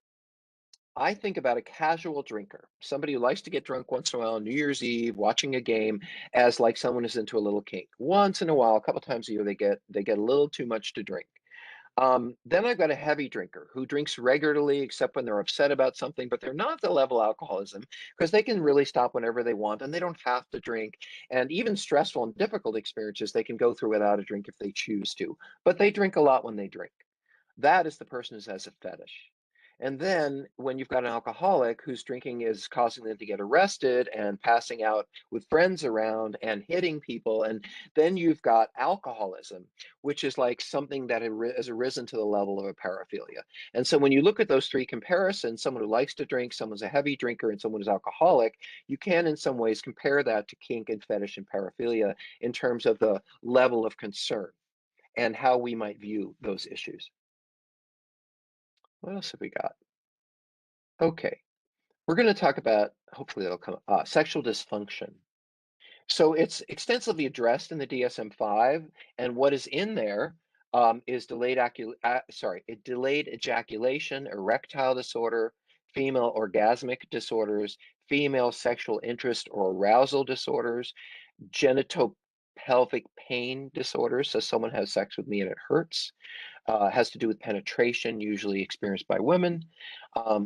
Speaker 2: I think about a casual drinker, somebody who likes to get drunk once in a while on New Year's Eve, watching a game, as like someone is into a little kink. Once in a while, a couple times a year, they get a little too much to drink. Then I've got a heavy drinker who drinks regularly, except when they're upset about something, but they're not at the level of alcoholism because they can really stop whenever they want and they don't have to drink. And even stressful and difficult experiences they can go through without a drink if they choose to, but they drink a lot when they drink. That is the person who has a fetish. And then when you've got an alcoholic whose drinking is causing them to get arrested and passing out with friends around and hitting people, and then you've got alcoholism, which is like something that has arisen to the level of a paraphilia. And so when you look at those three comparisons, someone who likes to drink, someone's a heavy drinker, and someone who's alcoholic, you can in some ways compare that to kink and fetish and paraphilia in terms of the level of concern and how we might view those issues. What else have we got? Okay, we're going to talk about, hopefully it'll come, sexual dysfunction. So it's extensively addressed in the DSM-5, and what is in there is delayed ejaculation, erectile disorder, female orgasmic disorders, female sexual interest or arousal disorders, genitopelvic pain disorders. So someone has sex with me and it hurts. Has to do with penetration, usually experienced by women,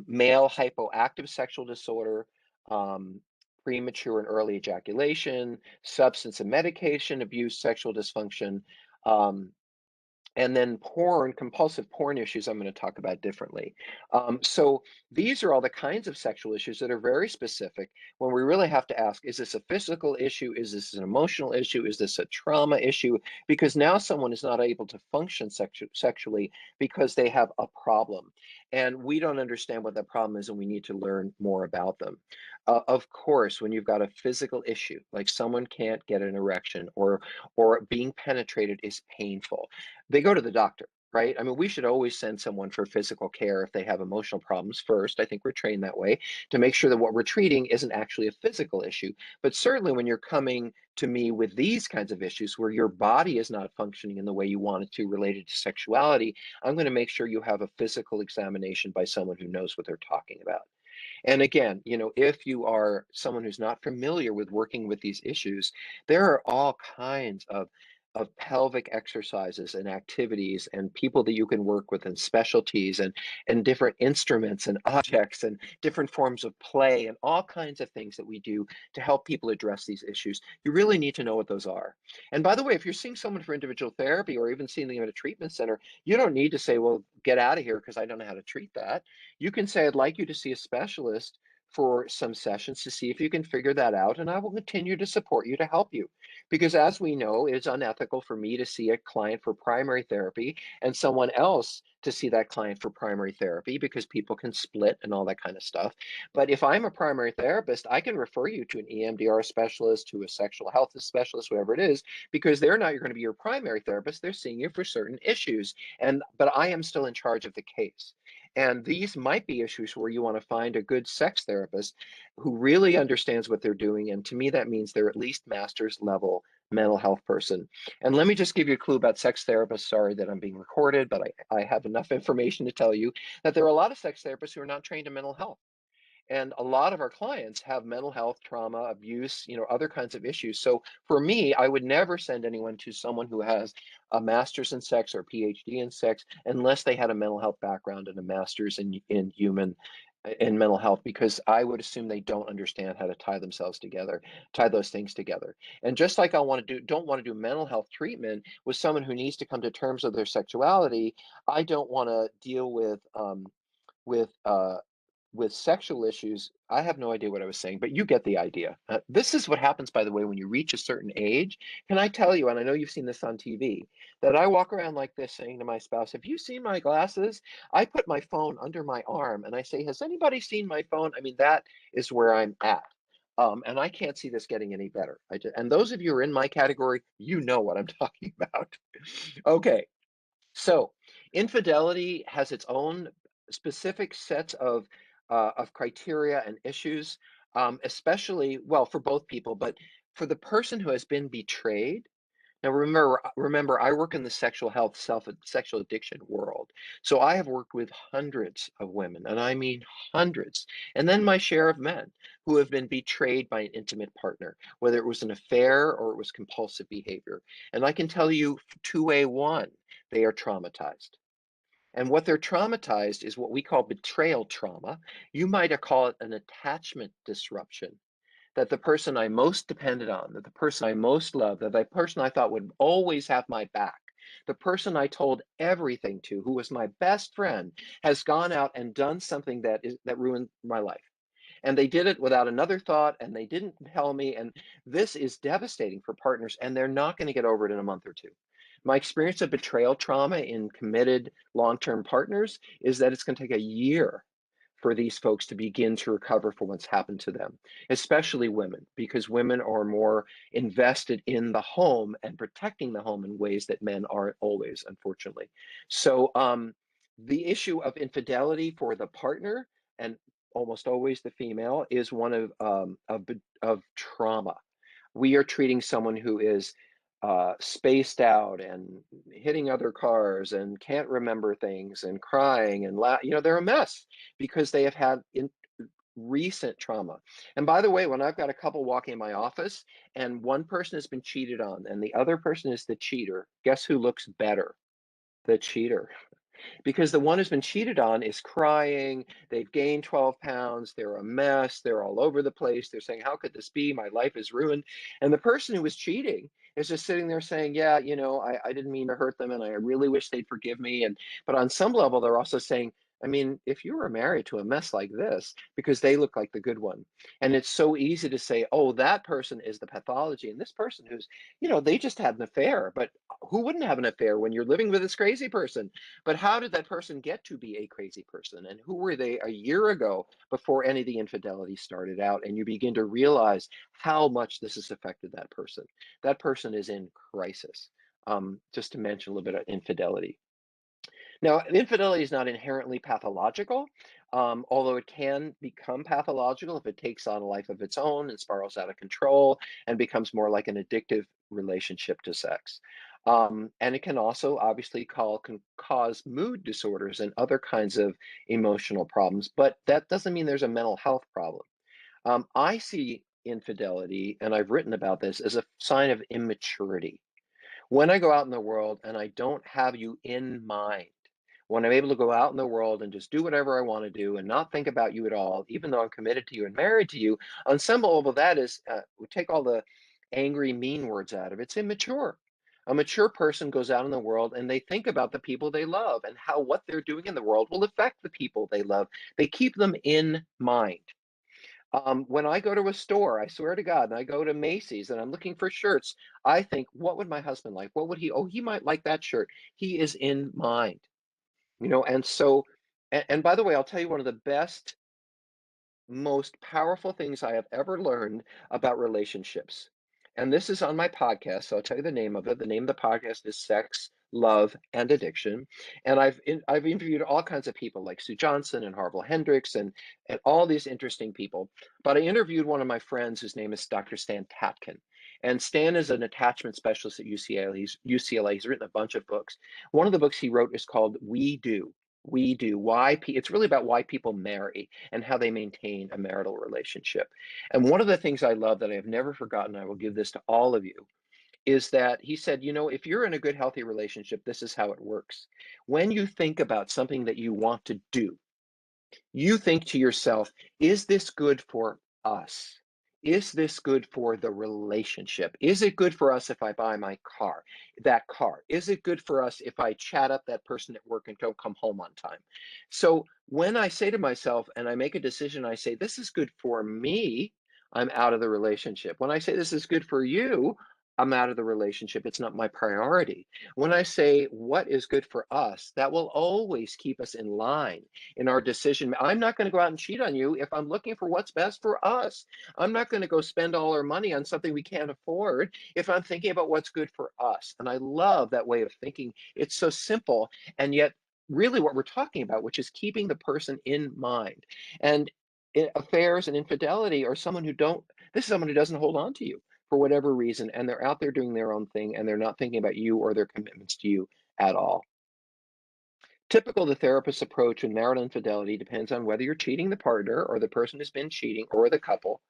Speaker 2: male hypoactive sexual disorder, um, premature and early ejaculation, substance and medication abuse, sexual dysfunction, um, and then porn, compulsive porn issues I'm going to talk about differently. So these are all the kinds of sexual issues that are very specific when we really have to ask, is this a physical issue? Is this an emotional issue? Is this a trauma issue? Because now someone is not able to function sexually because they have a problem. And we don't understand what that problem is, and we need to learn more about them. Of course, when you've got a physical issue, like someone can't get an erection or being penetrated is painful, they go to the doctor, right? I mean, we should always send someone for physical care if they have emotional problems first. I think we're trained that way to make sure that what we're treating isn't actually a physical issue. But certainly when you're coming to me with these kinds of issues where your body is not functioning in the way you want it to related to sexuality, I'm going to make sure you have a physical examination by someone who knows what they're talking about. And again, if you are someone who's not familiar with working with these issues, there are all kinds of pelvic exercises and activities and people that you can work with and specialties and different instruments and objects and different forms of play and all kinds of things that we do to help people address these issues. You really need to know what those are. And by the way, if you're seeing someone for individual therapy or even seeing them at a treatment center, you don't need to say, well, get out of here because I don't know how to treat that. You can say, I'd like you to see a specialist for some sessions to see if you can figure that out, and I will continue to support you to help you. Because as we know, it's unethical for me to see a client for primary therapy and someone else to see that client for primary therapy because people can split and all that kind of stuff. But if I'm a primary therapist, I can refer you to an EMDR specialist, to a sexual health specialist, whatever it is, because they're not going to be your primary therapist. They're seeing you for certain issues. But I am still in charge of the case. And these might be issues where you want to find a good sex therapist who really understands what they're doing. And to me, that means they're at least master's level mental health person. And let me just give you a clue about sex therapists. Sorry that I'm being recorded, but I have enough information to tell you that there are a lot of sex therapists who are not trained in mental health. And a lot of our clients have mental health, trauma, abuse, other kinds of issues. So for me, I would never send anyone to someone who has a master's in sex or Ph.D. in sex unless they had a mental health background and a master's in mental health, because I would assume they don't understand how to tie those things together. And just like don't want to do mental health treatment with someone who needs to come to terms with their sexuality, I don't want to deal with uh, with sexual issues. I have no idea what I was saying, but you get the idea. This is what happens, by the way, when you reach a certain age. Can I tell you, and I know you've seen this on TV, that I walk around like this saying to my spouse, have you seen my glasses? I put my phone under my arm and I say, has anybody seen my phone? I mean, that is where I'm at. And I can't see this getting any better. And those of you who are in my category, you know what I'm talking about. Okay, so infidelity has its own specific sets of criteria and issues, especially, well, for both people, but for the person who has been betrayed. Now remember, I work in the sexual health, sexual addiction world. So I have worked with hundreds of women, and I mean hundreds, and then my share of men who have been betrayed by an intimate partner, whether it was an affair or it was compulsive behavior. And I can tell you 2A1, they are traumatized. And what they're traumatized is what we call betrayal trauma. You might call it an attachment disruption, that the person I most depended on, that the person I most loved, that the person I thought would always have my back, the person I told everything to, who was my best friend, has gone out and done something that ruined my life. And they did it without another thought, and they didn't tell me. And this is devastating for partners, and they're not going to get over it in a month or two. My experience of betrayal trauma in committed long-term partners is that it's going to take a year for these folks to begin to recover from what's happened to them, especially women, because women are more invested in the home and protecting the home in ways that men aren't always, unfortunately. So the issue of infidelity for the partner, and almost always the female, is one of trauma. We are treating someone who is spaced out and hitting other cars and can't remember things and crying and they're a mess because they have had recent trauma. And by the way, when I've got a couple walking in my office and one person has been cheated on and the other person is the cheater, guess who looks better? The cheater, because the one who's been cheated on is crying. They've gained 12 pounds. They're a mess. They're all over the place. They're saying, how could this be? My life is ruined. And the person who was cheating is just sitting there saying, yeah, I didn't mean to hurt them. And I really wish they'd forgive me. But on some level, they're also saying, I mean, if you were married to a mess like this, because they look like the good one. And it's so easy to say, oh, that person is the pathology. And this person who's, they just had an affair. But who wouldn't have an affair when you're living with this crazy person? But how did that person get to be a crazy person? And who were they a year ago before any of the infidelity started out? And you begin to realize how much this has affected that person. That person is in crisis. Just to mention a little bit of infidelity. Now, infidelity is not inherently pathological, although it can become pathological if it takes on a life of its own and spirals out of control and becomes more like an addictive relationship to sex. And it can also obviously can cause mood disorders and other kinds of emotional problems, but that doesn't mean there's a mental health problem. I see infidelity, and I've written about this, as a sign of immaturity. When I go out in the world and I don't have you in mind, when I'm able to go out in the world and just do whatever I want to do and not think about you at all, even though I'm committed to you and married to you, on some level that is, we take all the angry, mean words out of it. It's immature. A mature person goes out in the world and they think about the people they love and how what they're doing in the world will affect the people they love. They keep them in mind. When I go to a store, I swear to God, and I go to Macy's and I'm looking for shirts, I think, what would my husband like? What would he? Oh, he might like that shirt. He is in mind, and so, and by the way, I'll tell you one of the best, most powerful things I have ever learned about relationships. And this is on my podcast, so I'll tell you the name of it. The name of the podcast is Sex, Love, and Addiction. And I've interviewed all kinds of people like Sue Johnson and Harville Hendricks and all these interesting people. But I interviewed one of my friends whose name is Dr. Stan Tatkin. And Stan is an attachment specialist at UCLA. He's written a bunch of books. One of the books he wrote is called We Do. We Do. It's really about why people marry and how they maintain a marital relationship. And one of the things I love that I have never forgotten, I will give this to all of you, is that he said, if you're in a good, healthy relationship, this is how it works. When you think about something that you want to do, you think to yourself, is this good for us? Is this good for the relationship? Is it good for us if I buy that car? Is it good for us if I chat up that person at work and don't come home on time? So when I say to myself and I make a decision, I say, this is good for me, I'm out of the relationship. When I say this is good for you, I'm out of the relationship. It's not my priority. When I say what is good for us, that will always keep us in line in our decision. I'm not going to go out and cheat on you if I'm looking for what's best for us. I'm not going to go spend all our money on something we can't afford if I'm thinking about what's good for us. And I love that way of thinking. It's so simple, and yet really what we're talking about, which is keeping the person in mind. And affairs and infidelity are someone who don't, this is someone who doesn't hold on to you for whatever reason, and they're out there doing their own thing, and they're not thinking about you or their commitments to you at all. Typical the therapist's approach in marital infidelity depends on whether you're cheating the partner or the person who's been cheating or the couple.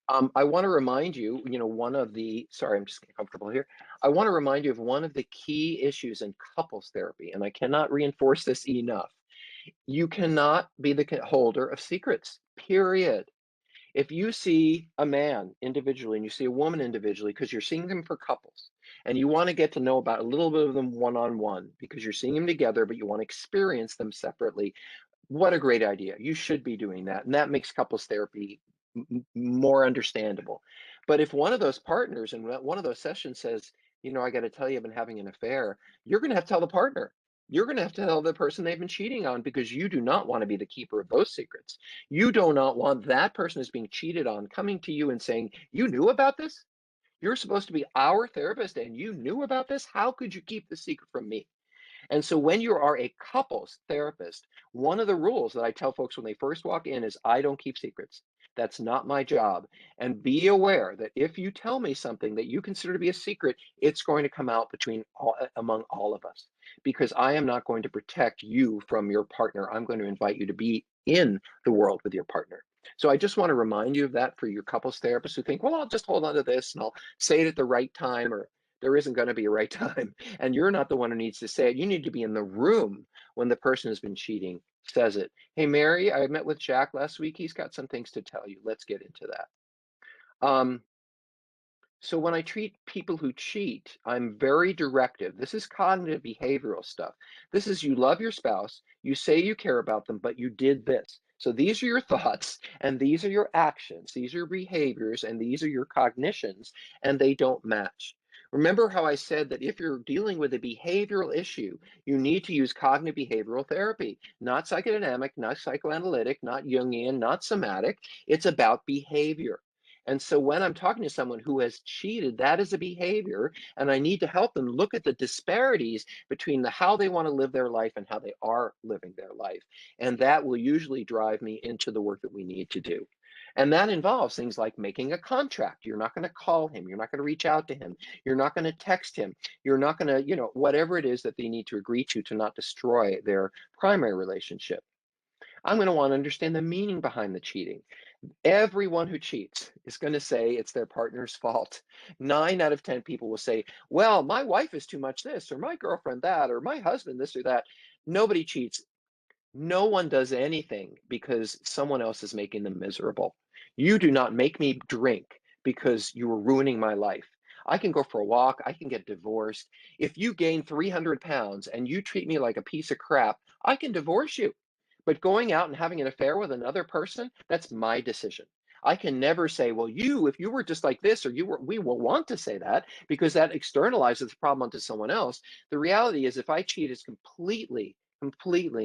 Speaker 2: I want to remind you, one of the, sorry, I'm just getting comfortable here. I want to remind you of one of the key issues in couples therapy, and I cannot reinforce this enough. You cannot be the holder of secrets, period. If you see a man individually and you see a woman individually, because you're seeing them for couples, and you want to get to know about a little bit of them one on one because you're seeing them together, but you want to experience them separately, what a great idea. You should be doing that. And that makes couples therapy more understandable. But if one of those partners in one of those sessions says, I got to tell you, I've been having an affair, you're going to have to tell the partner. You're going to have to tell the person they've been cheating on, because you do not want to be the keeper of those secrets. You do not want that person who's being cheated on coming to you and saying, you knew about this? You're supposed to be our therapist and you knew about this? How could you keep the secret from me? And so when you are a couples therapist, one of the rules that I tell folks when they first walk in is I don't keep secrets. That's not my job. And be aware that if you tell me something that you consider to be a secret, it's going to come out among all of us, because I am not going to protect you from your partner. I'm going to invite you to be in the world with your partner. So I just want to remind you of that for your couples therapists who think, well, I'll just hold on to this and I'll say it at the right time, or there isn't going to be a right time. And you're not the one who needs to say it. You need to be in the room when the person who's been cheating says it. Hey, Mary, I met with Jack last week. He's got some things to tell you. Let's get into that. Um, so when I treat people who cheat, I'm very directive. This is cognitive behavioral stuff. This is, you love your spouse, you say you care about them, but you did this. So these are your thoughts, and these are your actions, these are your behaviors, and these are your cognitions, and they don't match. Remember how I said that if you're dealing with a behavioral issue, you need to use cognitive behavioral therapy, not psychodynamic, not psychoanalytic, not Jungian, not somatic. It's about behavior. And so when I'm talking to someone who has cheated, that is a behavior, and I need to help them look at the disparities between how they want to live their life and how they are living their life. And that will usually drive me into the work that we need to do. And that involves things like making a contract. You're not going to call him. You're not going to reach out to him. You're not going to text him. You're not going to, whatever it is that they need to agree to not destroy their primary relationship. I'm going to want to understand the meaning behind the cheating. Everyone who cheats is going to say it's their partner's fault. 9 out of 10 people will say, well, my wife is too much this, or my girlfriend that, or my husband this or that. Nobody cheats. No one does anything because someone else is making them miserable. You do not make me drink because you are ruining my life. I can go for a walk. I can get divorced. If you gain 300 pounds and you treat me like a piece of crap, I can divorce you. But going out and having an affair with another person, that's my decision. I can never say, well, if you were just like this, or we will want to say that because that externalizes the problem onto someone else. The reality is, if I cheat, it's completely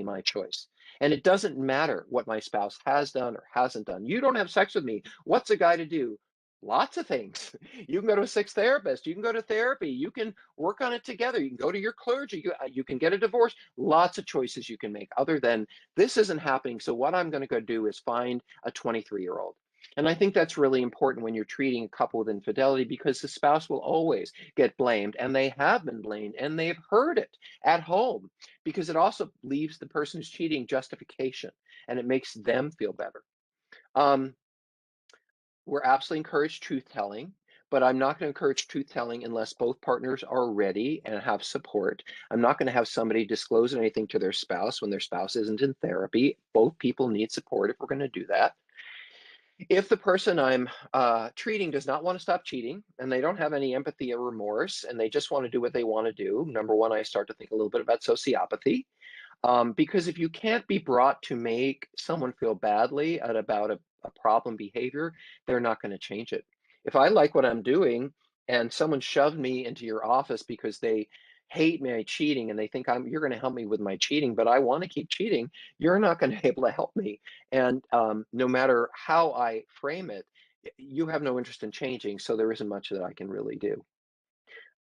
Speaker 2: my choice. And it doesn't matter what my spouse has done or hasn't done. You don't have sex with me. What's a guy to do? Lots of things. You can go to a sex therapist. You can go to therapy. You can work on it together. You can go to your clergy. You can get a divorce. Lots of choices you can make other than this isn't happening. So what I'm going to go do is find a 23-year-old. And I think that's really important when you're treating a couple with infidelity, because the spouse will always get blamed, and they have been blamed, and they've heard it at home, because it also leaves the person who's cheating justification, and it makes them feel better. We're absolutely encourage truth telling, but I'm not going to encourage truth telling unless both partners are ready and have support. I'm not going to have somebody disclose anything to their spouse when their spouse isn't in therapy. Both people need support if we're going to do that. If the person I'm treating does not want to stop cheating and they don't have any empathy or remorse and they just want to do what they want to do, number one, I start to think a little bit about sociopathy. Because if you can't be brought to make someone feel badly about a problem behavior, they're not going to change it. If I like what I'm doing and someone shoved me into your office because they hate my cheating and they think you're going to help me with my cheating, but I want to keep cheating, you're not going to be able to help me. And no matter how I frame it, you have no interest in changing, so there isn't much that I can really do.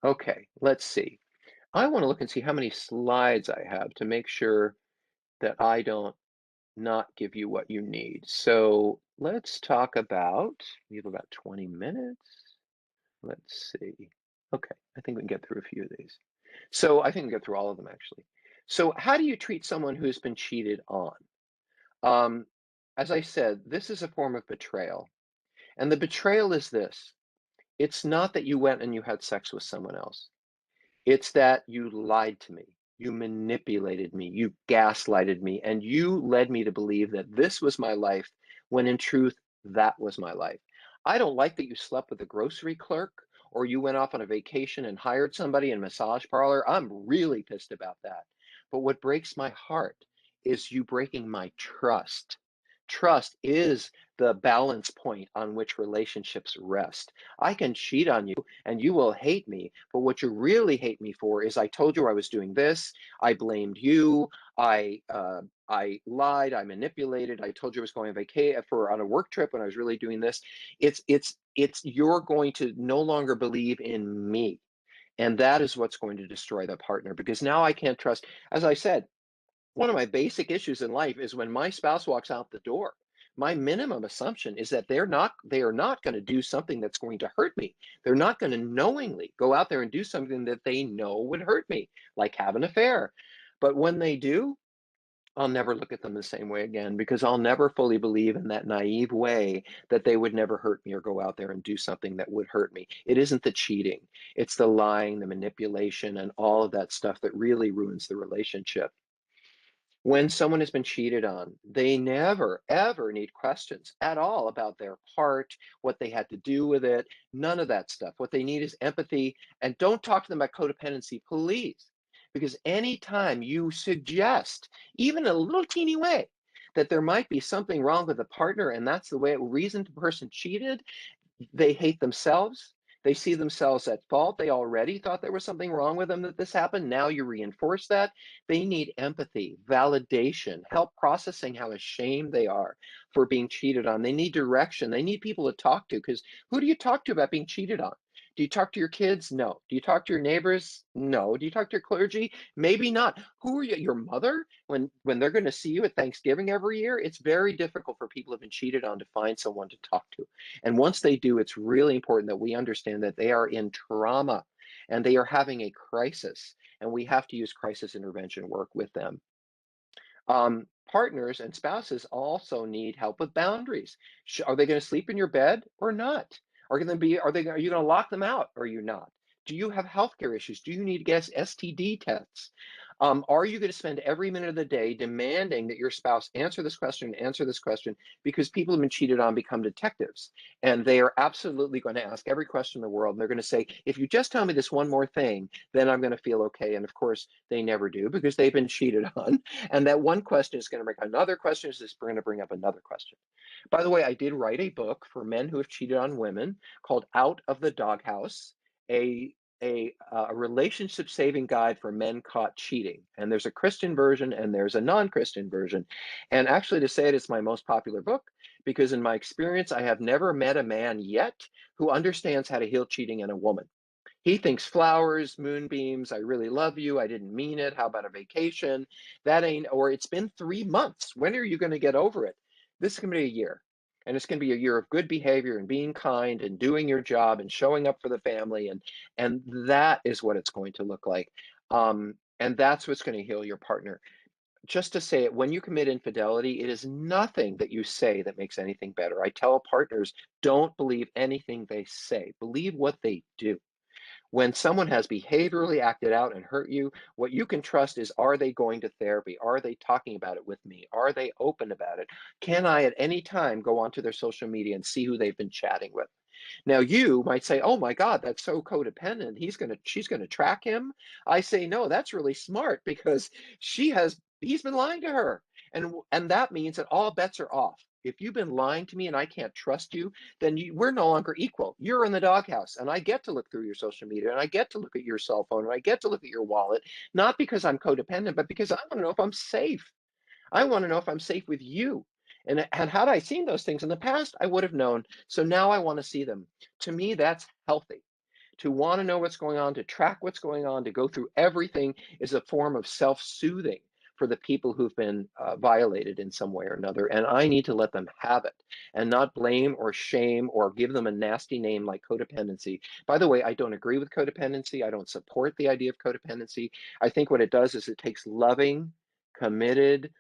Speaker 2: Okay, let's see. I want to look and see how many slides I have to make sure that I don't not give you what you need. So let's talk about, we have about 20 minutes. Let's see. Okay, I think we can get through a few of these. So I think we can get through all of them actually. So how do you treat someone who's been cheated on? Um, as I said, this is a form of betrayal. And the betrayal is this. It's not that you went and you had sex with someone else. It's that you lied to me. You manipulated me. You gaslighted me. And you led me to believe that this was my life when in truth, that was my life. I don't like that you slept with a grocery clerk or you went off on a vacation and hired somebody in a massage parlor. I'm really pissed about that. But what breaks my heart is you breaking my trust. Trust is the balance point on which relationships rest. I can cheat on you and you will hate me. But what you really hate me for is I told you I was doing this. I blamed you. I lied. I manipulated. I told you I was going on vacation for on a work trip when I was really doing this. It's you're going to no longer believe in me. And that is what's going to destroy the partner because now I can't trust. As I said, one of my basic issues in life is when my spouse walks out the door, my minimum assumption is that they are not going to do something that's going to hurt me. They're not going to knowingly go out there and do something that they know would hurt me, like have an affair. But when they do, I'll never look at them the same way again because I'll never fully believe in that naive way that they would never hurt me or go out there and do something that would hurt me. It isn't the cheating, it's the lying, the manipulation, and all of that stuff that really ruins the relationship. When someone has been cheated on, they never, ever need questions at all about their part, what they had to do with it, none of that stuff. What they need is empathy. And don't talk to them about codependency, please. Because anytime you suggest, even a little teeny way, that there might be something wrong with the partner, and that's the way reason the person cheated, they hate themselves. They see themselves at fault. They already thought there was something wrong with them that this happened. Now you reinforce that. They need empathy, validation, help processing how ashamed they are for being cheated on. They need direction. They need people to talk to because who do you talk to about being cheated on? Do you talk to your kids? No. Do you talk to your neighbors? No. Do you talk to your clergy? Maybe not. Who are you? Your mother? When they're going to see you at Thanksgiving every year, it's very difficult for people who've been cheated on to find someone to talk to. And once they do, it's really important that we understand that they are in trauma and they are having a crisis, and we have to use crisis intervention work with them. Partners and spouses also need help with boundaries. Are they going to sleep in your bed or not? Are you going to lock them out or are you not? Do you have healthcare issues? Do you need to get STD tests? Are you going to spend every minute of the day demanding that your spouse answer this question, because people who've been cheated on become detectives and they are absolutely going to ask every question in the world. And they're going to say, if you just tell me this one more thing, then I'm going to feel okay. And of course, they never do because they've been cheated on. And that one question is going to bring another question, is going to bring up another question. By the way, I did write a book for men who have cheated on women called Out of the Doghouse, a a relationship saving guide for men caught cheating. And there's a Christian version and there's a non-Christian version. And actually, to say it's my most popular book because in my experience, I have never met a man yet who understands how to heal cheating in a woman. He thinks flowers, moonbeams, I really love you, I didn't mean it, how about a vacation? That ain't, or it's been 3 months. When are you going to get over it? This is going to be a year. And it's going to be a year of good behavior and being kind and doing your job and showing up for the family. And that is what it's going to look like. And that's what's going to heal your partner. Just to say it, when you commit infidelity, it is nothing that you say that makes anything better. I tell partners, don't believe anything they say, believe what they do. When someone has behaviorally acted out and hurt you, what you can trust is, are they going to therapy? Are they talking about it with me? Are they open about it? Can I at any time go onto their social media and see who they've been chatting with? Now you might say, "Oh my God, that's so codependent. She's gonna track him." I say, "No, that's really smart because he's been lying to her." And that means that all bets are off. If you've been lying to me and I can't trust you, then we're no longer equal. You're in the doghouse, and I get to look through your social media, and I get to look at your cell phone, and I get to look at your wallet, not because I'm codependent, but because I want to know if I'm safe. I want to know if I'm safe with you. And had I seen those things in the past, I would have known. So now I want to see them. To me, that's healthy. To want to know what's going on, to track what's going on, to go through everything is a form of self-soothing for the people who've been violated in some way or another. And I need to let them have it and not blame or shame or give them a nasty name like codependency. By the way, I don't agree with codependency. I don't support the idea of codependency. I think what it does is it takes loving, committed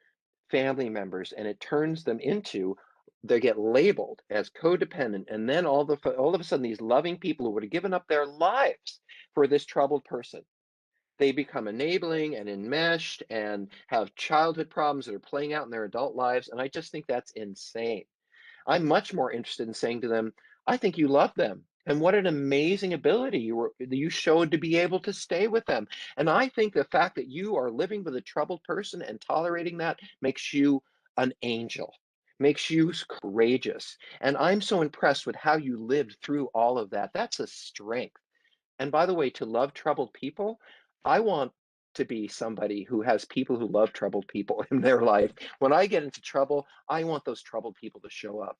Speaker 2: family members and it turns them into, they get labeled as codependent, and then all of a sudden these loving people who would have given up their lives for this troubled person, they become enabling and enmeshed and have childhood problems that are playing out in their adult lives, and I just think that's insane. I'm much more interested in saying to them, I think you love them. And what an amazing ability you showed to be able to stay with them. And I think the fact that you are living with a troubled person and tolerating that makes you an angel, makes you courageous. And I'm so impressed with how you lived through all of that. That's a strength. And by the way, to love troubled people, I want to be somebody who has people who love troubled people in their life. When I get into trouble, I want those troubled people to show up.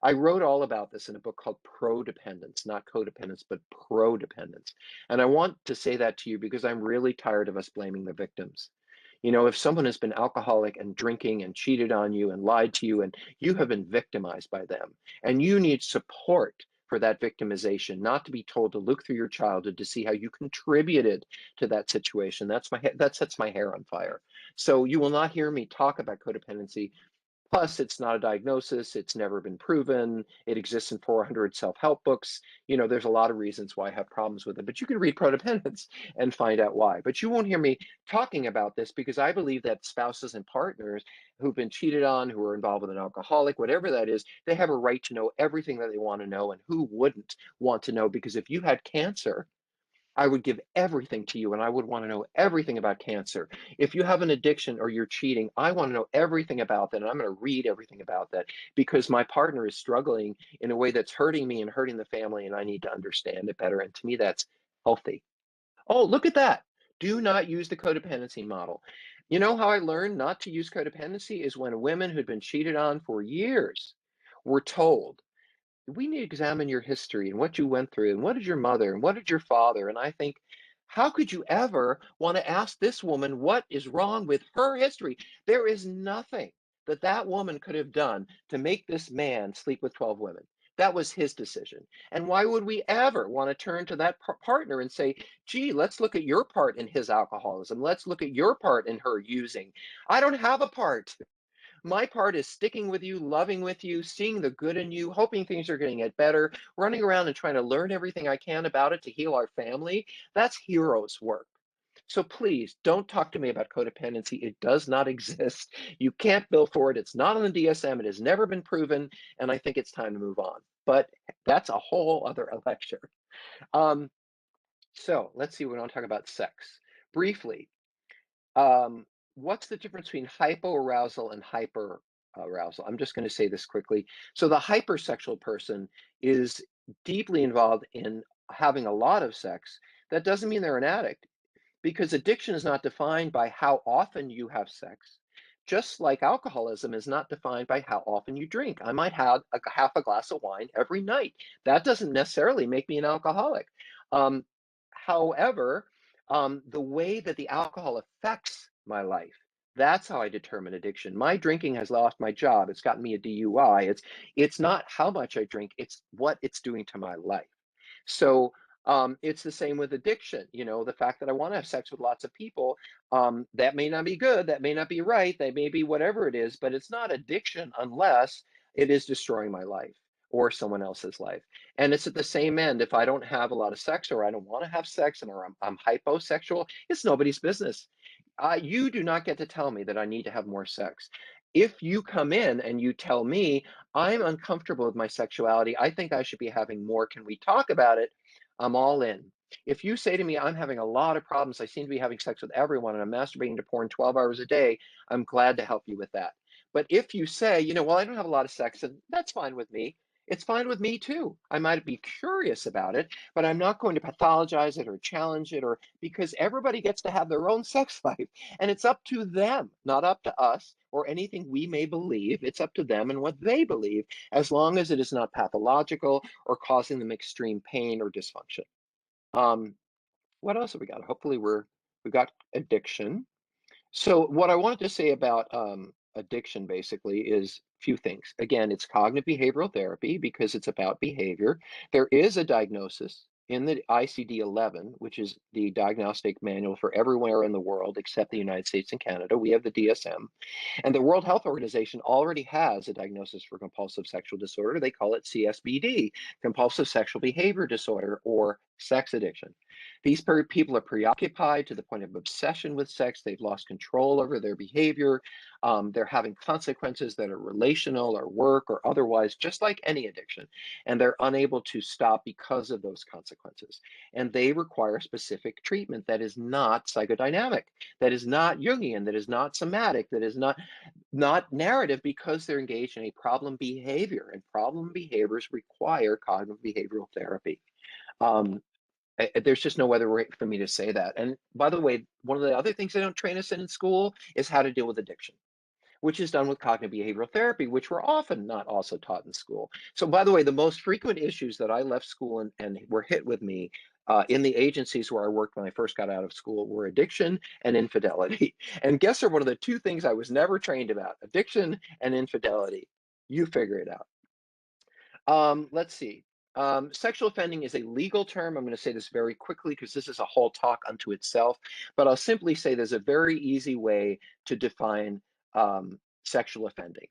Speaker 2: I wrote all about this in a book called Prodependence, not codependence, but prodependence. And I want to say that to you because I'm really tired of us blaming the victims. If someone has been alcoholic and drinking and cheated on you and lied to you, and you have been victimized by them, and you need support for that victimization, not to be told to look through your childhood to see how you contributed to that situation. That sets my hair on fire. So you will not hear me talk about codependency. Plus, it's not a diagnosis. It's never been proven. It exists in 400 self-help books. There's a lot of reasons why I have problems with it, but you can read Prodependence and find out why. But you won't hear me talking about this because I believe that spouses and partners who've been cheated on, who are involved with an alcoholic, whatever that is, they have a right to know everything that they want to know. And who wouldn't want to know? Because if you had cancer, I would give everything to you and I would want to know everything about cancer. If you have an addiction or you're cheating, I want to know everything about that. And I'm going to read everything about that because my partner is struggling in a way that's hurting me and hurting the family, and I need to understand it better. And to me, that's healthy. Oh, look at that. Do not use the codependency model. You know how I learned not to use codependency is when women who'd been cheated on for years were told, we need to examine your history and what you went through and what did your mother and what did your father. And I think, how could you ever want to ask this woman what is wrong with her history? There is nothing that that woman could have done to make this man sleep with 12 women. That was his decision. And why would we ever want to turn to that partner and say, gee, let's look at your part in his alcoholism, let's look at your part in her using? I don't have a part. My part is sticking with you, loving with you, seeing the good in you, hoping things are going to get better, running around and trying to learn everything I can about it to heal our family. That's hero's work. So please don't talk to me about codependency. It does not exist. You can't bill for it. It's not on the DSM. It has never been proven. And I think it's time to move on. But that's a whole other lecture. Um, so let's see. We want to talk about sex briefly. Um, what's the difference between hypoarousal and hyperarousal? I'm just going to say this quickly. So the hypersexual person is deeply involved in having a lot of sex. That doesn't mean they're an addict because addiction is not defined by how often you have sex. Just like alcoholism is not defined by how often you drink. I might have half a glass of wine every night. That doesn't necessarily make me an alcoholic. Um, However, the way that the alcohol affects my life, that's how I determine addiction. My drinking has lost my job. It's gotten me a DUI. It's not how much I drink, it's what it's doing to my life. So it's the same with addiction. The fact that I want to have sex with lots of people, that may not be good, that may not be right, that may be whatever it is, but it's not addiction unless it is destroying my life or someone else's life. And it's at the same end. If I don't have a lot of sex or I don't want to have sex and or I'm hyposexual, it's nobody's business. You do not get to tell me that I need to have more sex. If you come in and you tell me I'm uncomfortable with my sexuality, I think I should be having more. Can we talk about it? I'm all in. If you say to me, I'm having a lot of problems, I seem to be having sex with everyone, and I'm masturbating to porn 12 hours a day, I'm glad to help you with that. But if you say, well, I don't have a lot of sex, and that's fine with me. It's fine with me too. I might be curious about it, but I'm not going to pathologize it or challenge it, or because everybody gets to have their own sex life, and it's up to them, not up to us or anything we may believe. It's up to them and what they believe, as long as it is not pathological or causing them extreme pain or dysfunction. Um, what else have we got? Hopefully we've got addiction. So what I wanted to say about addiction basically is a few things. Again, it's cognitive behavioral therapy because it's about behavior. There is a diagnosis in the ICD-11, which is the diagnostic manual for everywhere in the world except the United States and Canada. We have the DSM. And the World Health Organization already has a diagnosis for compulsive sexual disorder. They call it CSBD, compulsive sexual behavior disorder, or sex addiction. These people are preoccupied to the point of obsession with sex. They've lost control over their behavior. They're having consequences that are relational or work or otherwise, just like any addiction. And they're unable to stop because of those consequences. And they require specific treatment that is not psychodynamic, that is not Jungian, that is not somatic, that is not narrative, because they're engaged in a problem behavior, and problem behaviors require cognitive behavioral therapy. Um, there's just no other way for me to say that. And by the way, one of the other things they don't train us in school is how to deal with addiction, which is done with cognitive behavioral therapy, which were often not also taught in school. So by the way, the most frequent issues that I left school and were hit with me in the agencies where I worked when I first got out of school were addiction and infidelity. And guess are one of the two things I was never trained about: addiction and infidelity. You figure it out. Let's see. Sexual offending is a legal term. I'm going to say this very quickly because this is a whole talk unto itself, but I'll simply say there's a very easy way to define sexual offending.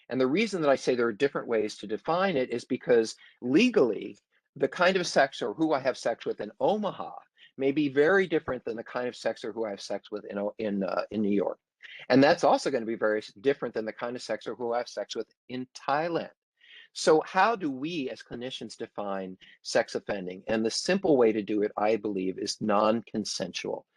Speaker 2: And the reason that I say there are different ways to define it is because legally, the kind of sex or who I have sex with in Omaha may be very different than the kind of sex or who I have sex with in New York. And that's also going to be very different than the kind of sex or who I have sex with in Thailand. So how do we as clinicians define sex offending? And the simple way to do it, I believe, is non-consensual.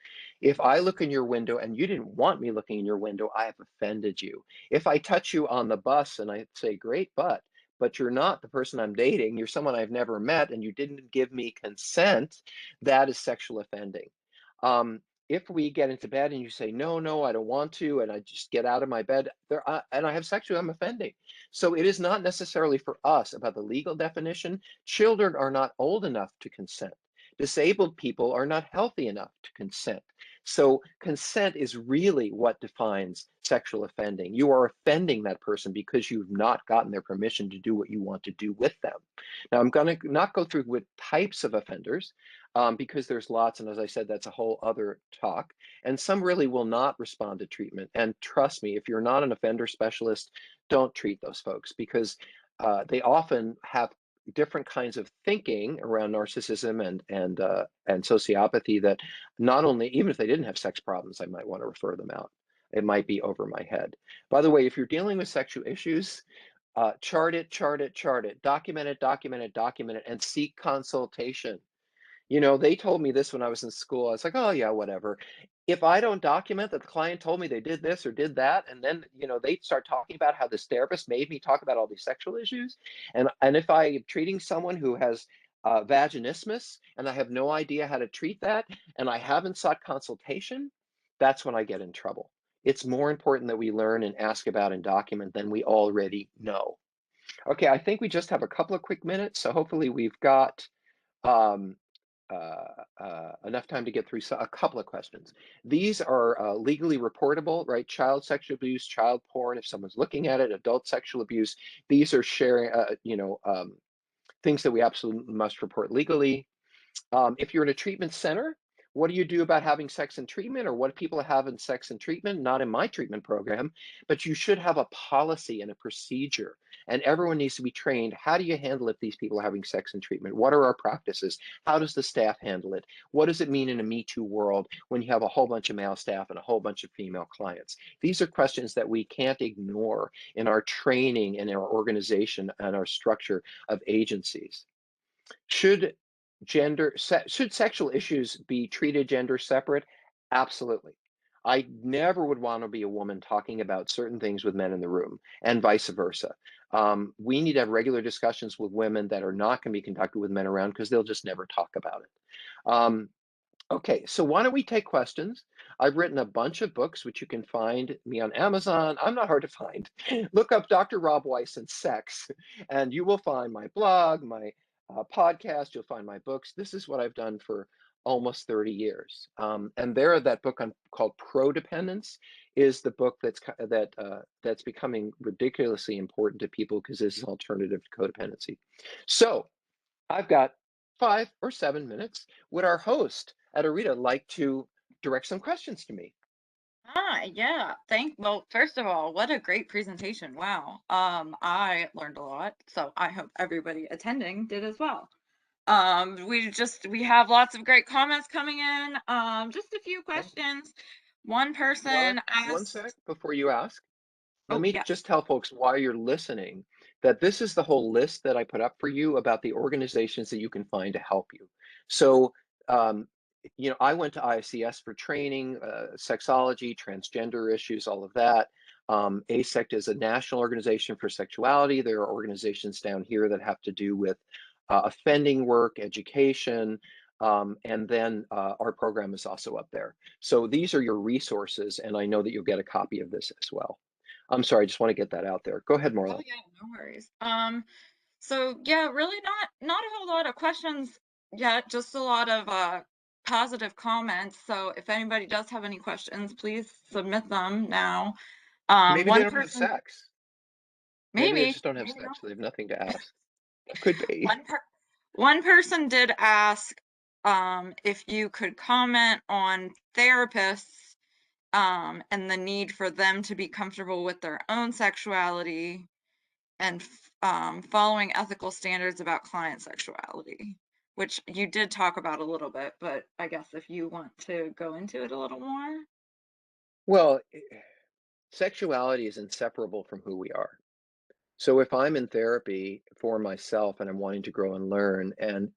Speaker 2: If I look in your window and you didn't want me looking in your window, I have offended you. If I touch you on the bus and I say, great butt, but you're not the person I'm dating, you're someone I've never met, and you didn't give me consent, that is sexual offending. If we get into bed and you say, no, no, I don't want to, and I just get out of my bed and I have sex with you, I'm offending. So it is not necessarily for us about the legal definition. Children are not old enough to consent. Disabled people are not healthy enough to consent. So consent is really what defines sexual offending. You are offending that person because you've not gotten their permission to do what you want to do with them. Now, I'm going to not go through with types of offenders because there's lots. And as I said, that's a whole other talk. And some really will not respond to treatment. And trust me, if you're not an offender specialist, don't treat those folks because they often have different kinds of thinking around narcissism and sociopathy that not only, even if they didn't have sex problems, I might want to refer them out. It might be over my head. By the way, if you're dealing with sexual issues, chart it, document it, and seek consultation. They told me this when I was in school. I was like, oh yeah, whatever. If I don't document that the client told me they did this or did that, and then they start talking about how this therapist made me talk about all these sexual issues, and if I am treating someone who has vaginismus and I have no idea how to treat that, and I haven't sought consultation, that's when I get in trouble. It's more important that we learn and ask about and document than we already know. Okay, I think we just have a couple of quick minutes, so hopefully we've got um, enough time to get through a couple of questions. These are legally reportable, right? Child sexual abuse, child porn, if someone's looking at it, adult sexual abuse. These are sharing, things that we absolutely must report legally. If you're in a treatment center, what do you do about having sex in treatment, or what do people have in sex in treatment? Not in my treatment program, but you should have a policy and a procedure, and everyone needs to be trained. How do you handle if these people are having sex in treatment? What are our practices? How does the staff handle it? What does it mean in a Me Too world when you have a whole bunch of male staff and a whole bunch of female clients? These are questions that we can't ignore in our training and our organization and our structure of agencies. Should should sexual issues be treated gender separate? Absolutely. I never would want to be a woman talking about certain things with men in the room, and vice versa. We need to have regular discussions with women that are not going to be conducted with men around because they'll just never talk about it. Um, Okay, so why don't we take questions? I've written a bunch of books, which you can find me on Amazon. I'm not hard to find. Look up Dr. Rob Weiss and sex, and you will find my blog, my podcast. You'll find my books. This is what I've done for almost 30 years. And there, that book called Prodependence is the book that's becoming ridiculously important to people because this is an alternative to codependency. So I've got 5 or 7 minutes. Would our host, Adarita, like to direct some questions to me?
Speaker 1: Yeah. Well, first of all, what a great presentation. Wow. I learned a lot, so I hope everybody attending did as well. We have lots of great comments coming in. Just a few
Speaker 2: Okay.
Speaker 1: questions. One
Speaker 2: One,
Speaker 1: person
Speaker 2: one sec
Speaker 1: asked,
Speaker 2: before you ask. Let
Speaker 1: oh,
Speaker 2: me
Speaker 1: yes.
Speaker 2: just tell folks while you're listening that this is the whole list that I put up for you about the organizations that you can find to help you. So, um, I went to ICS for training, sexology, transgender issues, all of that. ASECT is a national organization for sexuality. There are organizations down here that have to do with offending work, education, and then our program is also up there. So these are your resources, and I know that you'll get a copy of this as well. I'm sorry, I just want to get that out there. Go ahead,
Speaker 1: Oh
Speaker 2: Marla.
Speaker 1: yeah, no worries. So yeah, really not a whole lot of questions yet, just a lot of positive comments. So if anybody does have any questions, please submit them now.
Speaker 2: Maybe they
Speaker 1: One
Speaker 2: don't have
Speaker 1: person,
Speaker 2: sex. Maybe they
Speaker 1: maybe,
Speaker 2: just don't have
Speaker 1: maybe not.
Speaker 2: sex, so they have nothing to ask. Could be.
Speaker 1: One per one person did ask if you could comment on therapists and the need for them to be comfortable with their own sexuality and following ethical standards about client sexuality, which you did talk about a little bit, but I guess if you want to go into it a little more.
Speaker 2: Well, sexuality is inseparable from who we are. So if I'm in therapy for myself and I'm wanting to grow and learn, and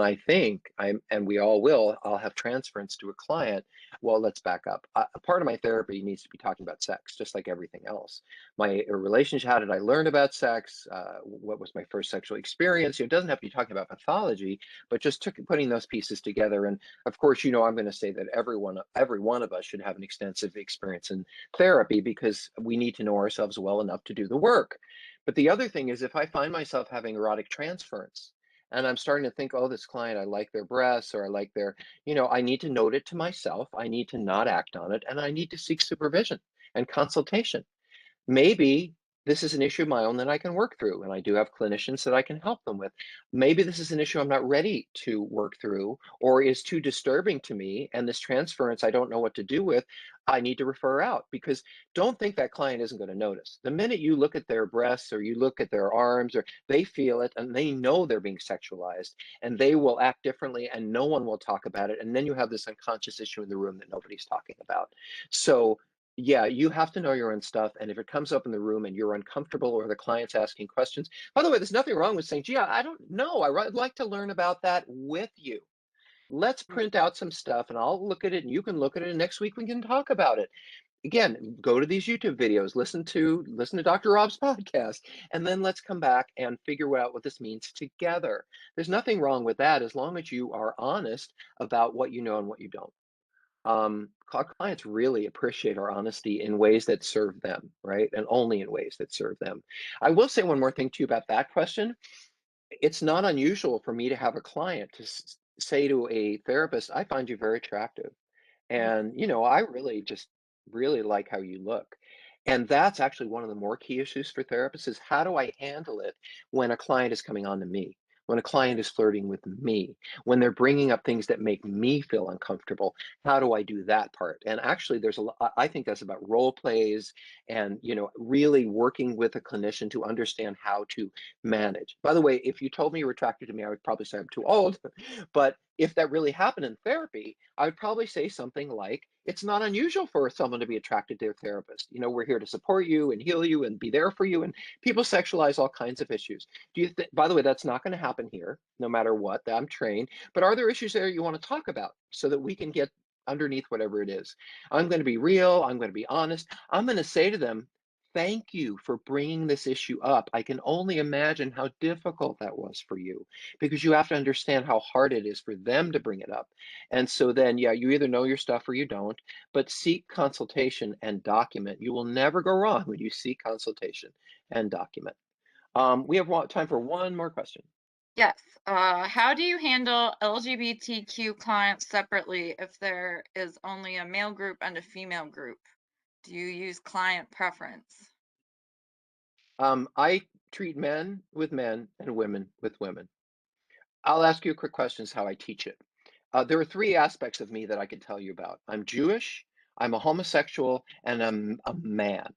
Speaker 2: I think and we all will, I'll have transference to a client. Well, let's back up. A part of my therapy needs to be talking about sex, just like everything else. My relationship, how did I learn about sex? What was my first sexual experience? It doesn't have to be talking about pathology, but just putting those pieces together. And of course, I'm going to say that every one of us should have an extensive experience in therapy because we need to know ourselves well enough to do the work. But the other thing is if I find myself having erotic transference and I'm starting to think, oh, this client, I like their breasts or I like I need to note it to myself. I need to not act on it and I need to seek supervision and consultation. Maybe this is an issue of my own that I can work through, and I do have clinicians that I can help them with. Maybe this is an issue I'm not ready to work through or is too disturbing to me, and this transference I don't know what to do with. I need to refer out because don't think that client isn't going to notice. The minute you look at their breasts or you look at their arms or they feel it and they know they're being sexualized and they will act differently and no one will talk about it. And then you have this unconscious issue in the room that nobody's talking about. So yeah, you have to know your own stuff. And if it comes up in the room and you're uncomfortable or the client's asking questions, by the way, there's nothing wrong with saying, gee, I don't know. I'd like to learn about that with you. Let's print out some stuff and I'll look at it and you can look at it. And next week we can talk about it. Again, go to these YouTube videos, listen to Dr. Rob's podcast, and then let's come back and figure out what this means together. There's nothing wrong with that as long as you are honest about what you know and what you don't. Our clients really appreciate our honesty in ways that serve them, right? And only in ways that serve them. I will say one more thing to you about that question. It's not unusual for me to have a client to say to a therapist, I find you very attractive. And, I really just really like how you look. And that's actually one of the more key issues for therapists is how do I handle it when a client is coming on to me, when a client is flirting with me, when they're bringing up things that make me feel uncomfortable? How do I do that part? And actually, there's a lot, I think that's about role plays and, really working with a clinician to understand how to manage. By the way, if you told me you were attracted to me, I would probably say I'm too old. But if that really happened in therapy, I would probably say something like, it's not unusual for someone to be attracted to a therapist. We're here to support you and heal you and be there for you. And people sexualize all kinds of issues. Do you think, by the way, that's not going to happen here, no matter what, I'm trained. But are there issues there you want to talk about so that we can get underneath whatever it is. I'm going to be real. I'm going to be honest. I'm going to say to them, thank you for bringing this issue up. I can only imagine how difficult that was for you because you have to understand how hard it is for them to bring it up. And so then, yeah, you either know your stuff or you don't, but seek consultation and document. You will never go wrong when you seek consultation and document. We have time for one more question.
Speaker 1: Yes. How do you handle LGBTQ clients separately if there is only a male group and a female group? Do you use client preference?
Speaker 2: I treat men with men and women with women. I'll ask you a quick question is how I teach it. There are three aspects of me that I could tell you about. I'm Jewish, I'm a homosexual, and I'm a man.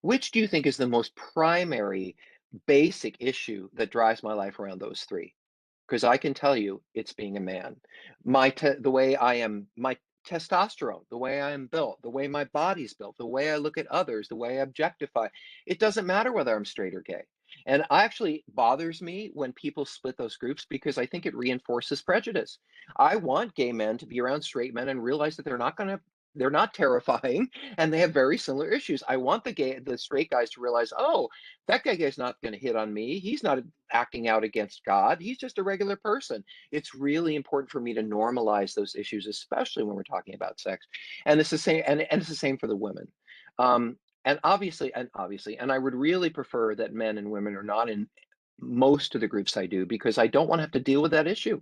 Speaker 2: Which do you think is the most primary, basic issue that drives my life around those three? Because I can tell you it's being a man. The way I am, my testosterone, the way I am built, the way my body's built, the way I look at others, the way I objectify. It doesn't matter whether I'm straight or gay. And actually bothers me when people split those groups because I think it reinforces prejudice. I want gay men to be around straight men and realize that they're not terrifying and they have very similar issues. I want the straight guys to realize, oh, that guy's not going to hit on me. He's not acting out against God. He's just a regular person. It's really important for me to normalize those issues, especially when we're talking about sex. And it's the same, and it's the same for the women. And I would really prefer that men and women are not in most of the groups I do because I don't want to have to deal with that issue.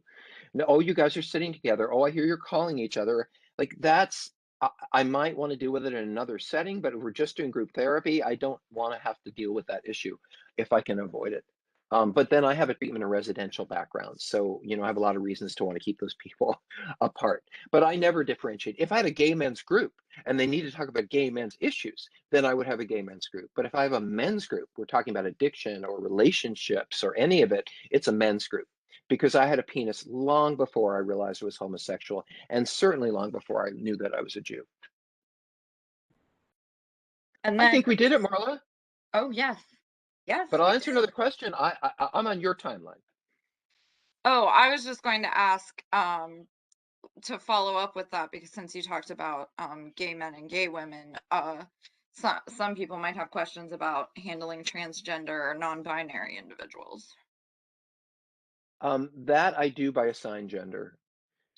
Speaker 2: No, oh, you guys are sitting together. Oh, I hear you're calling each other. Like I might want to deal with it in another setting, but if we're just doing group therapy, I don't want to have to deal with that issue if I can avoid it. But then I have a treatment and residential background. So, I have a lot of reasons to want to keep those people apart. But I never differentiate. If I had a gay men's group and they need to talk about gay men's issues, then I would have a gay men's group. But if I have a men's group, we're talking about addiction or relationships or any of it, it's a men's group because I had a penis long before I realized I was homosexual, and certainly long before I knew that I was a Jew.
Speaker 1: And
Speaker 2: I
Speaker 1: then,
Speaker 2: think we did it, Marla.
Speaker 1: oh, yes. Yes,
Speaker 2: But I'll
Speaker 1: we
Speaker 2: answer
Speaker 1: did.
Speaker 2: another question. I'm on your timeline.
Speaker 1: Oh, I was just going to ask to follow up with that because since you talked about gay men and gay women, some people might have questions about handling transgender or non-binary individuals.
Speaker 2: That I do by assigned gender.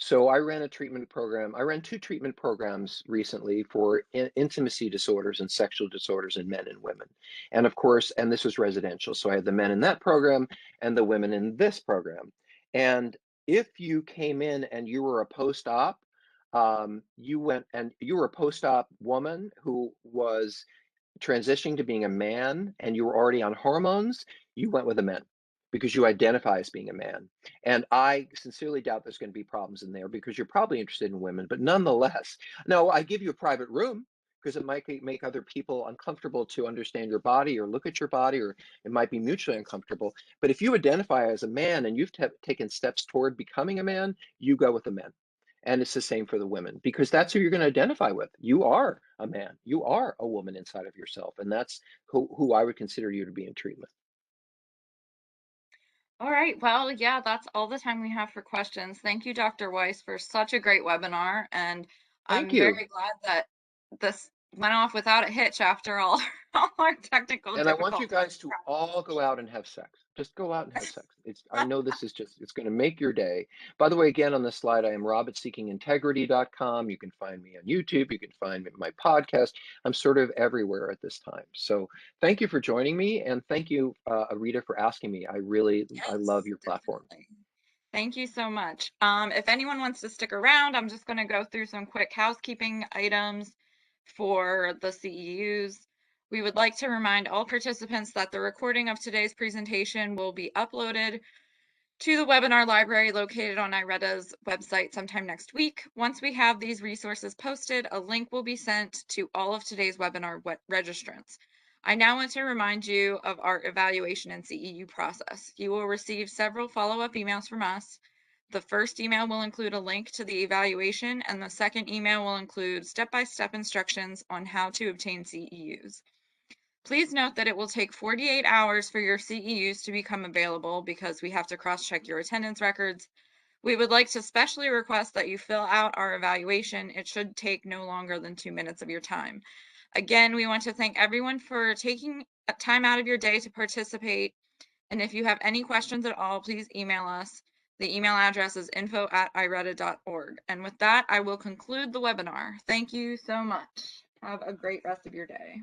Speaker 2: So I ran a treatment program. I ran two treatment programs recently for intimacy disorders and sexual disorders in men and women. And of course, and this was residential. So I had the men in that program and the women in this program. And if you came in and you were a post-op, you were a post-op woman who was transitioning to being a man and you were already on hormones, you went with a man because you identify as being a man. And I sincerely doubt there's going to be problems in there because you're probably interested in women, but nonetheless, no, I give you a private room because it might make other people uncomfortable to understand your body or look at your body, or it might be mutually uncomfortable. But if you identify as a man and you've taken steps toward becoming a man, you go with the men. And it's the same for the women because that's who you're going to identify with. You are a man, you are a woman inside of yourself. And that's who I would consider you to be in treatment.
Speaker 1: All right. Well, yeah, that's all the time we have for questions. Thank you, Dr. Weiss, for such a great webinar. And
Speaker 2: Thank
Speaker 1: I'm
Speaker 2: you.
Speaker 1: very glad that this went off without a hitch after all, all our technical
Speaker 2: And I want you
Speaker 1: difficulties.
Speaker 2: guys to all go out and have sex. Just go out and have sex. I know this is it's going to make your day. By the way, again, on this slide, I am Rob at seekingintegrity.com. You can find me on YouTube. You can find me my podcast. I'm sort of everywhere at this time. So thank you for joining me. And thank you, Arita, for asking me. I love
Speaker 1: Yes,
Speaker 2: your platform.
Speaker 1: definitely. Thank you so much. If anyone wants to stick around, I'm just going to go through some quick housekeeping items for the CEUs. We would like to remind all participants that the recording of today's presentation will be uploaded to the webinar library located on IREDA's website sometime next week. Once we have these resources posted, a link will be sent to all of today's webinar registrants. I now want to remind you of our evaluation and CEU process. You will receive several follow-up emails from us. The first email will include a link to the evaluation, and the second email will include step-by-step instructions on how to obtain CEUs. Please note that it will take 48 hours for your CEUs to become available because we have to cross-check your attendance records. We would like to specially request that you fill out our evaluation. It should take no longer than 2 minutes of your time. Again, we want to thank everyone for taking time out of your day to participate. And if you have any questions at all, please email us. The email address is info@ireta.org. And with that, I will conclude the webinar. Thank you so much. Have a great rest of your day.